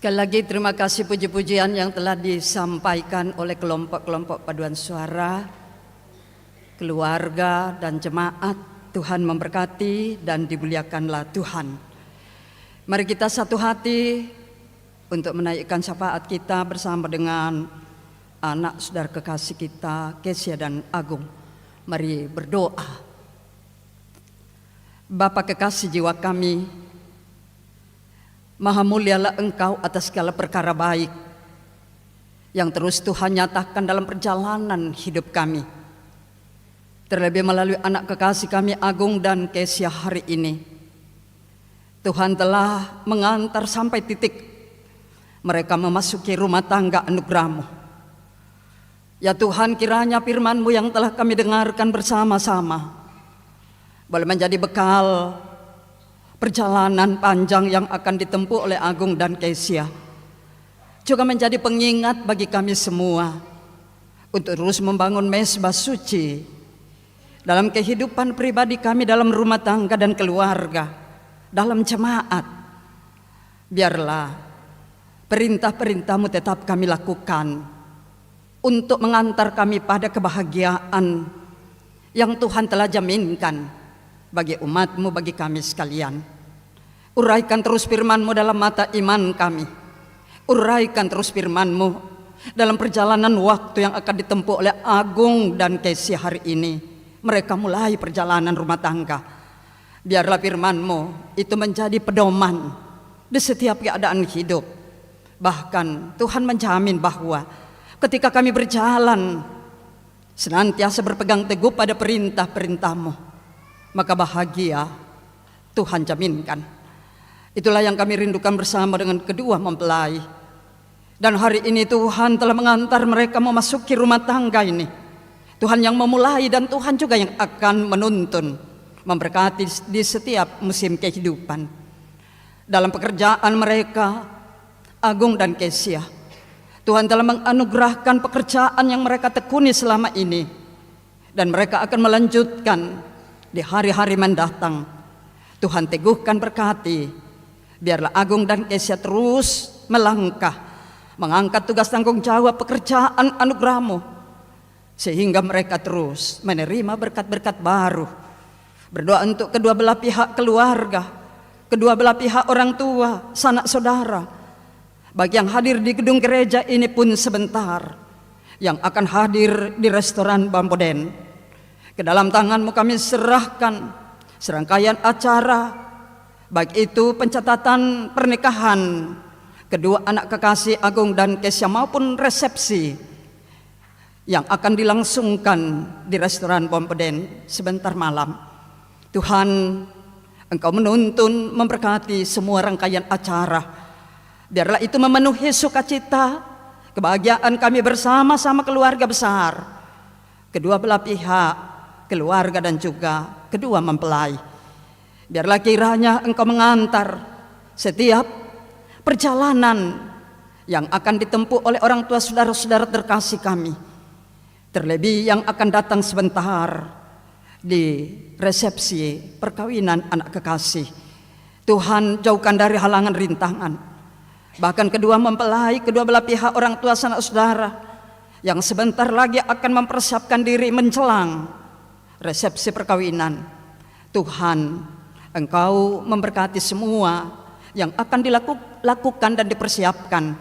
Sekali lagi terima kasih puji-pujian yang telah disampaikan oleh kelompok-kelompok paduan suara, keluarga dan jemaat. Tuhan memberkati dan dimuliakanlah Tuhan. Mari kita satu hati untuk menaikkan syafaat kita bersama dengan anak saudara kekasih kita, Kesia dan Agung. Mari berdoa. Bapa kekasih jiwa kami, Maha mulialah Engkau atas segala perkara baik yang terus Tuhan nyatakan dalam perjalanan hidup kami. Terlebih melalui anak kekasih kami Agung dan Kesia hari ini. Tuhan telah mengantar sampai titik mereka memasuki rumah tangga anugerah-Mu. Ya Tuhan, kiranya firman-Mu yang telah kami dengarkan bersama-sama boleh menjadi bekal perjalanan panjang yang akan ditempuh oleh Agung dan Kesia, juga menjadi pengingat bagi kami semua untuk terus membangun mezbah suci dalam kehidupan pribadi kami, dalam rumah tangga dan keluarga, dalam jemaat. Biarlah perintah-perintah-Mu tetap kami lakukan untuk mengantar kami pada kebahagiaan yang Tuhan telah jaminkan bagi umat-Mu, bagi kami sekalian. Uraikan terus firman-Mu dalam mata iman kami. Uraikan terus firman-Mu dalam perjalanan waktu yang akan ditempuh oleh Agung dan Kesia hari ini. Mereka mulai perjalanan rumah tangga. Biarlah firman-Mu itu menjadi pedoman di setiap keadaan hidup. Bahkan Tuhan menjamin bahwa ketika kami berjalan senantiasa berpegang teguh pada perintah-perintah-Mu, maka bahagia Tuhan jaminkan. Itulah yang kami rindukan bersama dengan kedua mempelai. Dan hari ini Tuhan telah mengantar mereka memasuki rumah tangga ini. Tuhan yang memulai dan Tuhan juga yang akan menuntun, memberkati di setiap musim kehidupan. Dalam pekerjaan mereka, Agung dan Kesia, Tuhan telah menganugerahkan pekerjaan yang mereka tekuni selama ini. Dan mereka akan melanjutkan di hari-hari mendatang. Tuhan teguhkan, berkati. Biarlah Agung dan Kesia terus melangkah, mengangkat tugas tanggung jawab pekerjaan anugerah-Mu, sehingga mereka terus menerima berkat-berkat baru. Berdoa untuk kedua belah pihak keluarga, kedua belah pihak orang tua, sanak saudara. Bagi yang hadir di gedung gereja ini pun sebentar, yang akan hadir di restoran Bamboden, ke dalam tangan-Mu kami serahkan serangkaian acara, baik itu pencatatan pernikahan kedua anak kekasih Agung dan Kesia maupun resepsi yang akan dilangsungkan di restoran Bamboden sebentar malam. Tuhan, Engkau menuntun, memberkati semua rangkaian acara. Biarlah itu memenuhi sukacita, kebahagiaan kami bersama-sama keluarga besar, kedua belah pihak, keluarga dan juga kedua mempelai. Biarlah kiranya Engkau mengantar setiap perjalanan yang akan ditempuh oleh orang tua saudara-saudara terkasih kami, terlebih yang akan datang sebentar di resepsi perkawinan anak kekasih. Tuhan, jauhkan dari halangan rintangan. Bahkan kedua mempelai, kedua belah pihak orang tua sanak saudara yang sebentar lagi akan mempersiapkan diri menjelang resepsi perkawinan. Tuhan, Engkau memberkati semua yang akan dilakukan dan dipersiapkan.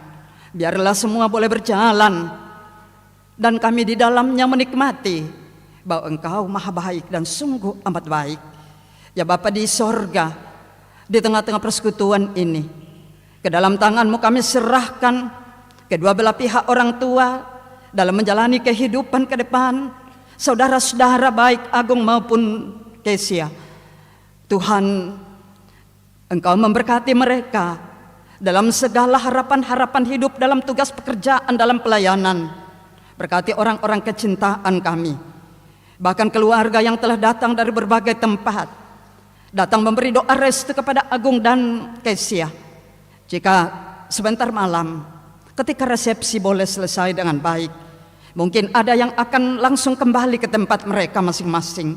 Biarlah semua boleh berjalan dan kami di dalamnya menikmati bahwa Engkau maha baik dan sungguh amat baik. Ya Bapa di sorga, di tengah-tengah persekutuan ini, ke dalam tangan-Mu kami serahkan kedua belah pihak orang tua dalam menjalani kehidupan ke depan, saudara-saudara baik Agung maupun Kesia. Tuhan, Engkau memberkati mereka dalam segala harapan-harapan hidup, dalam tugas pekerjaan, dalam pelayanan. Berkati orang-orang kecintaan kami, bahkan keluarga yang telah datang dari berbagai tempat, datang memberi doa restu kepada Agung dan Kesia. Jika sebentar malam ketika resepsi boleh selesai dengan baik, mungkin ada yang akan langsung kembali ke tempat mereka masing-masing.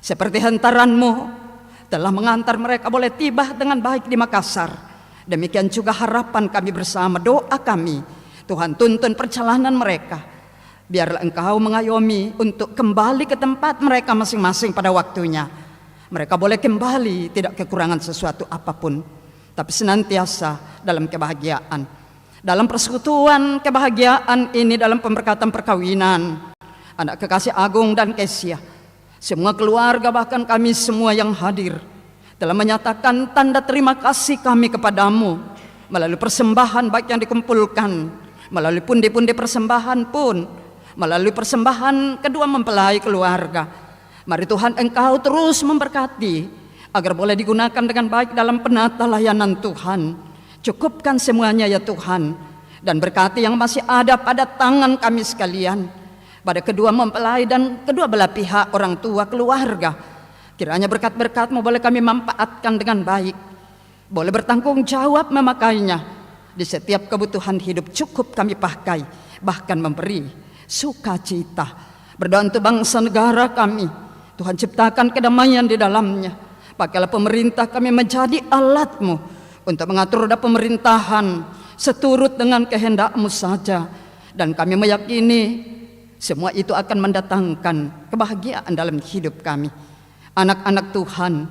Seperti hantaran-Mu telah mengantar mereka boleh tiba dengan baik di Makassar. Demikian juga harapan kami bersama, doa kami. Tuhan tuntun perjalanan mereka. Biarlah Engkau mengayomi untuk kembali ke tempat mereka masing-masing pada waktunya. Mereka boleh kembali tidak kekurangan sesuatu apapun, tapi senantiasa dalam kebahagiaan. Dalam persekutuan kebahagiaan ini, dalam pemberkatan perkawinan anak kekasih Agung dan Kesia, semua keluarga bahkan kami semua yang hadir telah menyatakan tanda terima kasih kami kepadamu melalui persembahan baik yang dikumpulkan, melalui pundi-pundi persembahan pun, melalui persembahan kedua mempelai keluarga. Mari Tuhan Engkau terus memberkati agar boleh digunakan dengan baik dalam penata layanan Tuhan. Cukupkan semuanya ya Tuhan, dan berkati yang masih ada pada tangan kami sekalian, pada kedua mempelai dan kedua belah pihak orang tua keluarga. Kiranya berkat-berkat-Mu boleh kami manfaatkan dengan baik, boleh bertanggung jawab memakainya di setiap kebutuhan hidup. Cukup kami pakai, bahkan memberi sukacita. Berdoa untuk bangsa negara kami, Tuhan ciptakan kedamaian di dalamnya. Pakailah pemerintah kami menjadi alat-Mu untuk mengatur roda pemerintahan seturut dengan kehendak-Mu saja. Dan kami meyakini semua itu akan mendatangkan kebahagiaan dalam hidup kami. Anak-anak Tuhan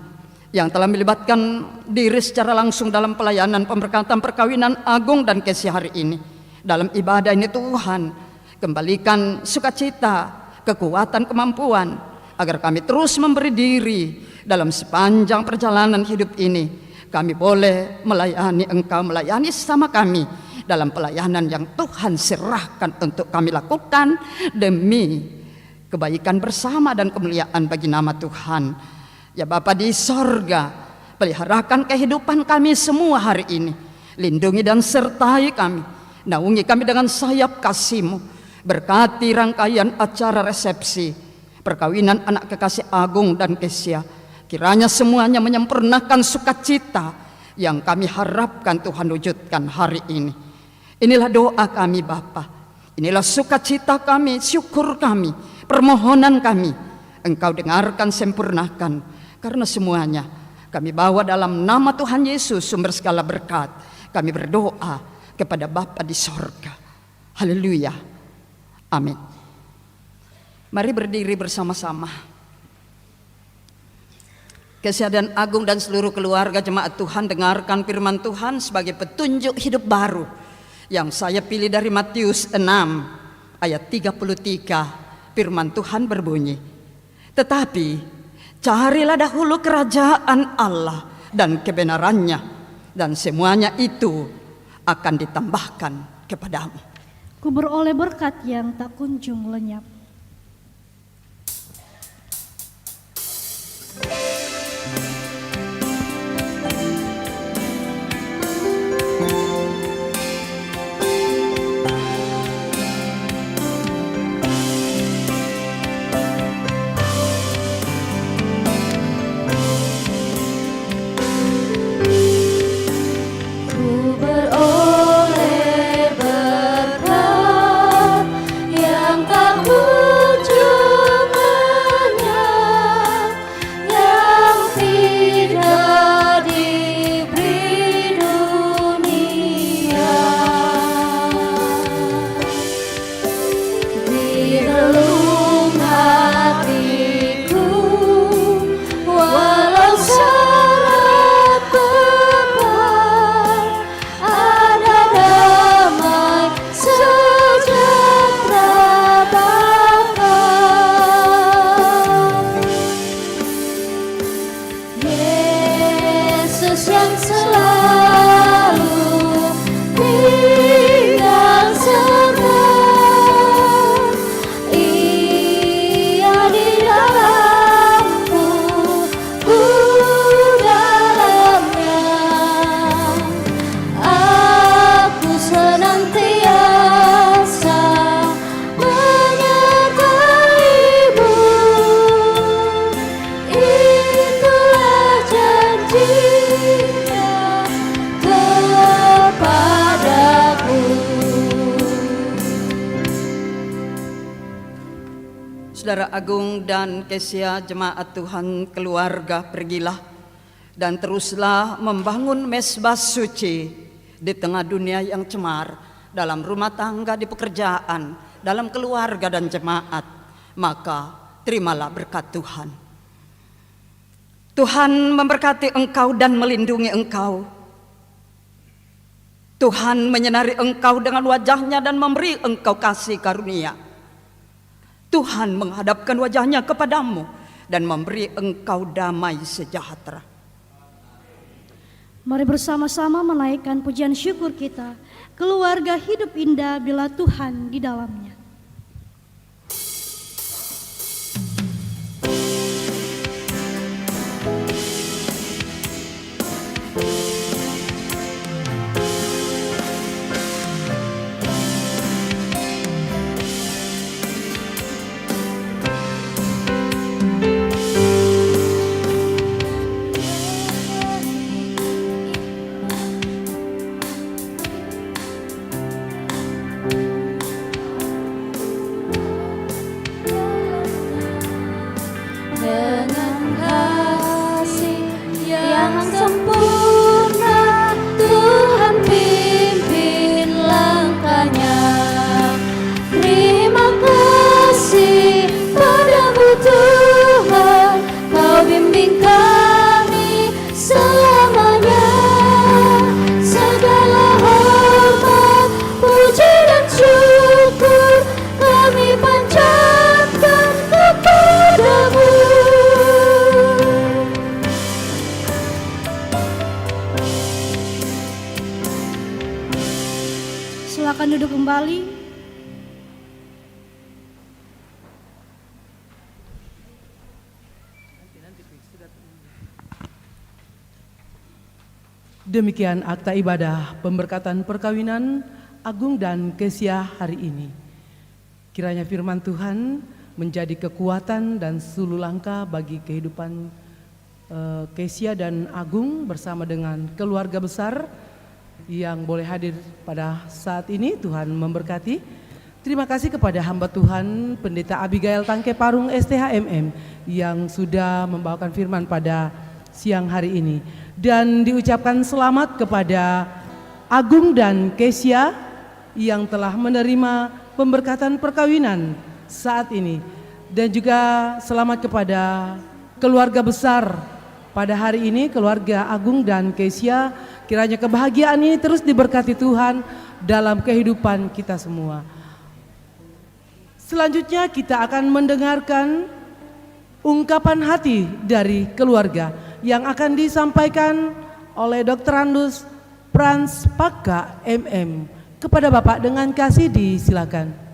yang telah melibatkan diri secara langsung dalam pelayanan pemberkatan perkawinan Agung dan Kesia hari ini, dalam ibadah ini Tuhan, kembalikan sukacita, kekuatan, kemampuan, agar kami terus memberi diri dalam sepanjang perjalanan hidup ini. Kami boleh melayani Engkau, melayani sesama kami dalam pelayanan yang Tuhan serahkan untuk kami lakukan demi kebaikan bersama dan kemuliaan bagi nama Tuhan. Ya Bapa di sorga, peliharakan kehidupan kami semua hari ini. Lindungi dan sertai kami, naungi kami dengan sayap kasih-Mu. Berkati rangkaian acara resepsi perkawinan anak kekasih Agung dan Kesia. Kiranya semuanya menyempurnakan sukacita yang kami harapkan Tuhan wujudkan hari ini. Inilah doa kami Bapa, inilah sukacita kami, syukur kami, permohonan kami. Engkau dengarkan, sempurnakan, karena semuanya kami bawa dalam nama Tuhan Yesus, sumber segala berkat. Kami berdoa kepada Bapa di sorga. Haleluya, amin. Mari berdiri bersama-sama. Kesia dan Agung dan seluruh keluarga jemaat Tuhan, dengarkan firman Tuhan sebagai petunjuk hidup baru yang saya pilih dari Matius 6 ayat 33. Firman Tuhan berbunyi, tetapi carilah dahulu kerajaan Allah dan kebenarannya, dan semuanya itu akan ditambahkan kepadamu.
Ku beroleh berkat yang tak kunjung lenyap.
Saudara Agung dan Kesia, jemaat Tuhan keluarga, pergilah dan teruslah membangun mezbah suci di tengah dunia yang cemar, dalam rumah tangga, di pekerjaan, dalam keluarga dan jemaat. Maka terimalah berkat Tuhan. Tuhan memberkati engkau dan melindungi engkau. Tuhan menyinari engkau dengan wajahnya dan memberi engkau kasih karunia. Tuhan menghadapkan wajahnya kepadamu dan memberi engkau damai sejahtera.
Mari bersama-sama menaikkan pujian syukur kita. Keluarga hidup indah bila Tuhan di dalamnya.
Dengan kasih yang sempurna, Tuhan pimpin langkahnya. Terima kasih padamu Tuhan, Kau bimbing kami selamanya. Segala hormat, puji dan syukur kami panjatkan kepadamu.
Silakan duduk kembali.
Demikian akta ibadah pemberkatan perkawinan Agung dan Kesia hari ini. Kiranya firman Tuhan menjadi kekuatan dan sulu langkah bagi kehidupan Kesia dan Agung bersama dengan keluarga besar yang boleh hadir pada saat ini. Tuhan memberkati. Terima kasih kepada hamba Tuhan Pendeta Abigail Tangke Parung STHMM yang sudah membawakan firman pada siang hari ini. Dan diucapkan selamat kepada Agung dan Kesia yang telah menerima pemberkatan perkawinan saat ini. Dan juga selamat kepada keluarga besar pada hari ini, keluarga Agung dan Kesia. Kiranya kebahagiaan ini terus diberkati Tuhan dalam kehidupan kita semua. Selanjutnya kita akan mendengarkan ungkapan hati dari keluarga yang akan disampaikan oleh Dr. Andus Frans Pakka MM. Kepada Bapak dengan kasih disilakan.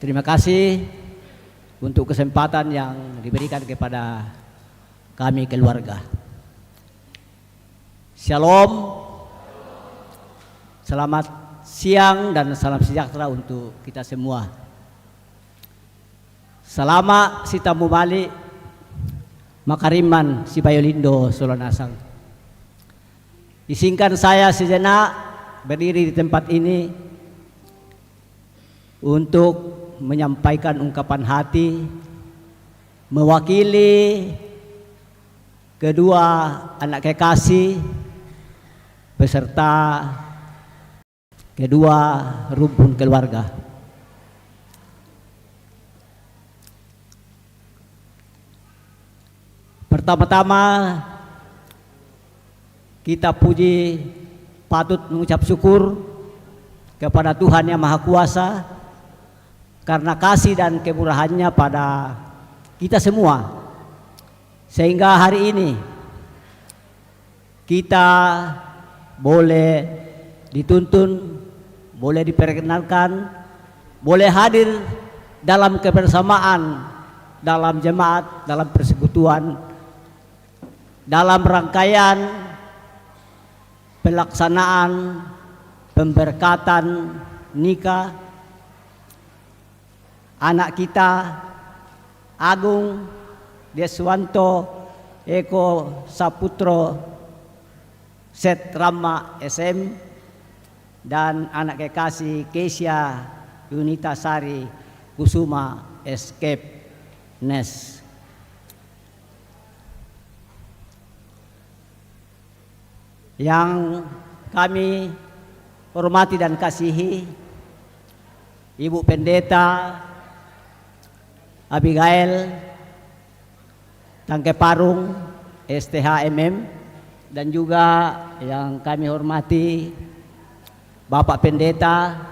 Terima kasih untuk kesempatan yang diberikan kepada kami keluarga. Shalom, selamat siang dan salam sejahtera untuk kita semua. Selama si tamu balik Makariman si Bayolindo Solonasang. Izinkan saya sejenak berdiri di tempat ini untuk menyampaikan ungkapan hati mewakili kedua anak kekasih beserta kedua rumpun keluarga. Pertama-tama kita puji, patut mengucap syukur kepada Tuhan yang Maha Kuasa karena kasih dan kemurahannya pada kita semua, sehingga hari ini kita boleh dituntun, boleh diperkenalkan, boleh hadir dalam kebersamaan, dalam jemaat, dalam persekutuan, dalam rangkaian pelaksanaan pemberkatan nikah anak kita Agung Deswanto Eko Saputro Set Rama SM dan anak kekasih Kesia Yunita Sari Kusuma Escape Nes. Yang kami hormati dan kasihi Ibu Pendeta Abigail Tangke Parung STHMM, dan juga yang kami hormati Bapak Pendeta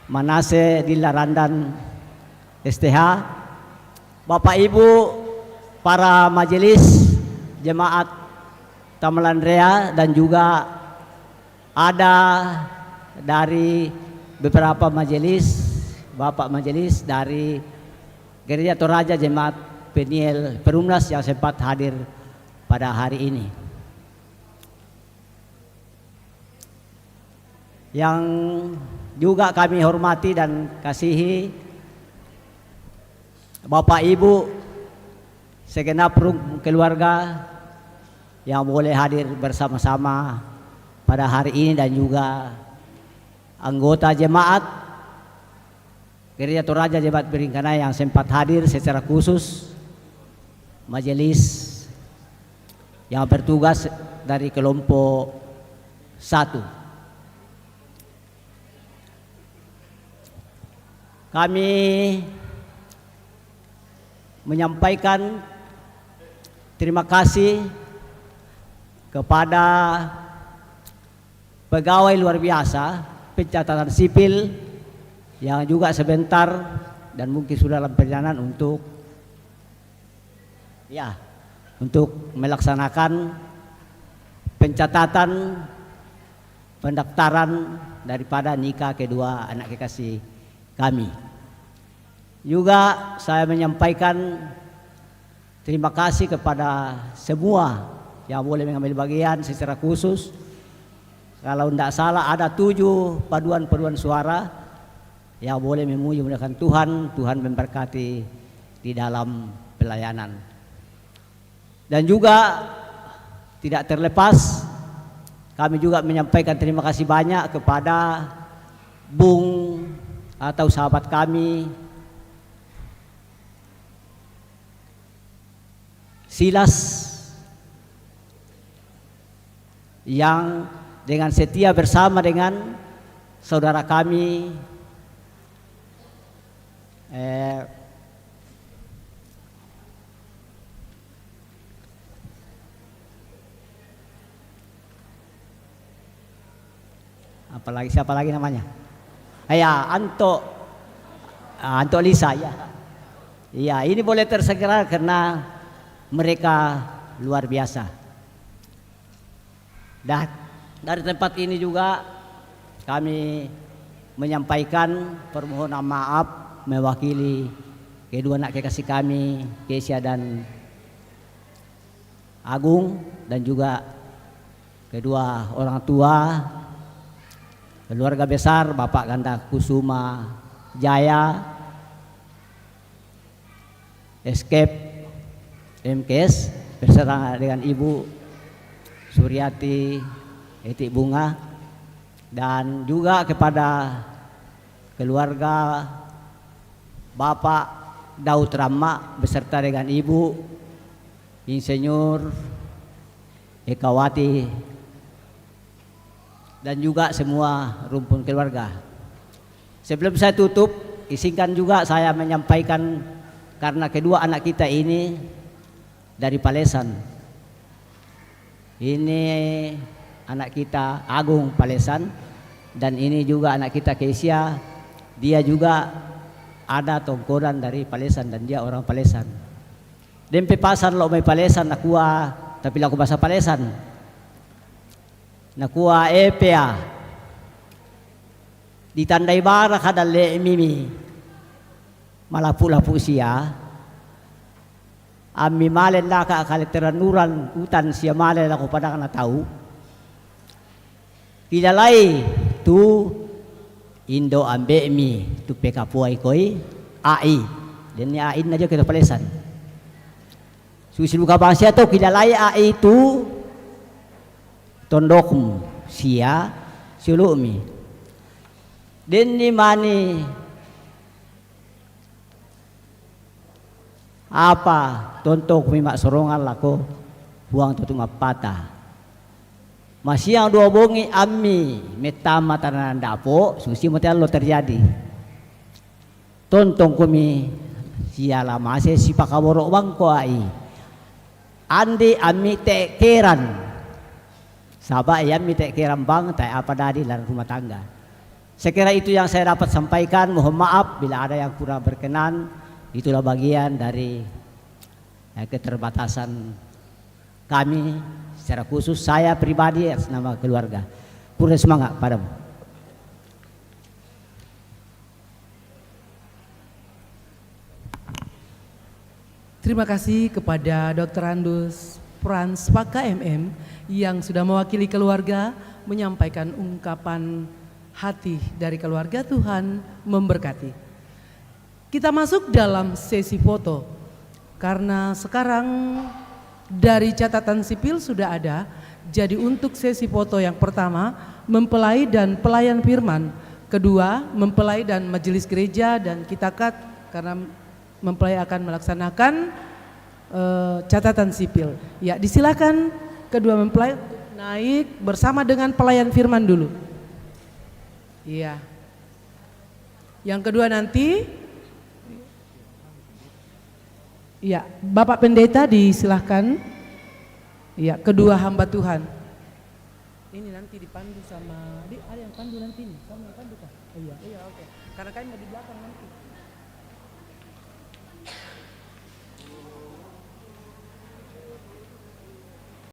Manase Dilarandan STH, Bapak Ibu para majelis jemaat Tamalan Rea, dan juga ada dari beberapa majelis, Bapak majelis dari Gereja Toraja Jemaat Peniel Perumnas yang sempat hadir pada hari ini. Yang juga kami hormati dan kasihi Bapak Ibu segenap keluarga yang boleh hadir bersama-sama pada hari ini, dan juga anggota jemaat Gereja Toraja Jemaat Beringkana yang sempat hadir secara khusus, majelis yang bertugas dari kelompok 1. Kami menyampaikan terima kasih kepada pegawai luar biasa pencatatan sipil yang juga sebentar dan mungkin sudah dalam perjalanan untuk melaksanakan pencatatan pendaftaran daripada nikah kedua anak kekasih kami. Juga saya menyampaikan terima kasih kepada semua yang boleh mengambil bagian secara khusus. Kalau tidak salah ada 7 paduan suara yang boleh memuji-muliakan Tuhan. Tuhan memberkati di dalam pelayanan. Dan juga tidak terlepas kami juga menyampaikan terima kasih banyak kepada Bung atau sahabat kami Silas yang dengan setia bersama dengan saudara kami siapa lagi namanya? Anto Lisa ya. Iya, ini boleh tersegera karena mereka luar biasa. Dan dari tempat ini juga kami menyampaikan permohonan maaf mewakili kedua anak kekasih kami, Kesia dan Agung, dan juga kedua orang tua keluarga besar Bapak Ganda Kusuma Jaya Escape MKS beserta dengan Ibu Suryati Etik Bunga, dan juga kepada keluarga Bapak Daud Rama beserta dengan Ibu Insinyur Ekawati, dan juga semua rumpun keluarga. Sebelum saya tutup, izinkan juga saya menyampaikan karena kedua anak kita ini dari Palesan. Ini anak kita Agung Palesan, dan ini juga anak kita Kesia dia juga ada tongkonan dari Palesan dan dia orang Palesan. Dempe pasar lo may Palesan nakuha tapi laku bahasa Palesan. Nakuha EPA. Ditandai bara kada le mimi. Malapu-lapu siya. Ami malen na ka kaliteranuran utan siya malen ako pada kana tahu. Kilalay tu Indo ambe mi tu pekapuai koi AI dan ni AI na kita Palesan. Susi buka bangsa tu kilalay AI tu tondok sia sulumi. Dan ni mani apa tontok mi mak sorongan lako buang tutung apata. Masih yang dua bongi ami metama tanan dapo susi motel lo terjadi. Tontong kumi siala masih si pakaborok bangko ai. Andi ami tekeran. Sabak ya ami tekeran bang tak apa dari dalam rumah tangga. Sekira itu yang saya dapat sampaikan. Mohon maaf bila ada yang kurang berkenan. Itulah bagian dari keterbatasan kami. Secara khusus saya pribadi atas nama keluarga. Kurang semangat padamu.
Terima kasih kepada Dr. Andus Frans Paka MM yang sudah mewakili keluarga menyampaikan ungkapan hati dari keluarga. Tuhan memberkati. Kita masuk dalam sesi foto karena sekarang dari catatan sipil sudah ada. Jadi untuk sesi foto yang pertama mempelai dan pelayan firman, kedua mempelai dan majelis gereja dan kita cut karena mempelai akan melaksanakan catatan sipil. Ya, disilakan kedua mempelai naik bersama dengan pelayan firman dulu. Iya. Yang kedua nanti, ya, Bapak Pendeta disilahkan. Ya, kedua hamba Tuhan. Ini nanti dipandu sama, ada yang pandu nanti nih, kamu yang pandu kah? Oh, iya, iya, oke. Karena kalian mau di belakang nanti.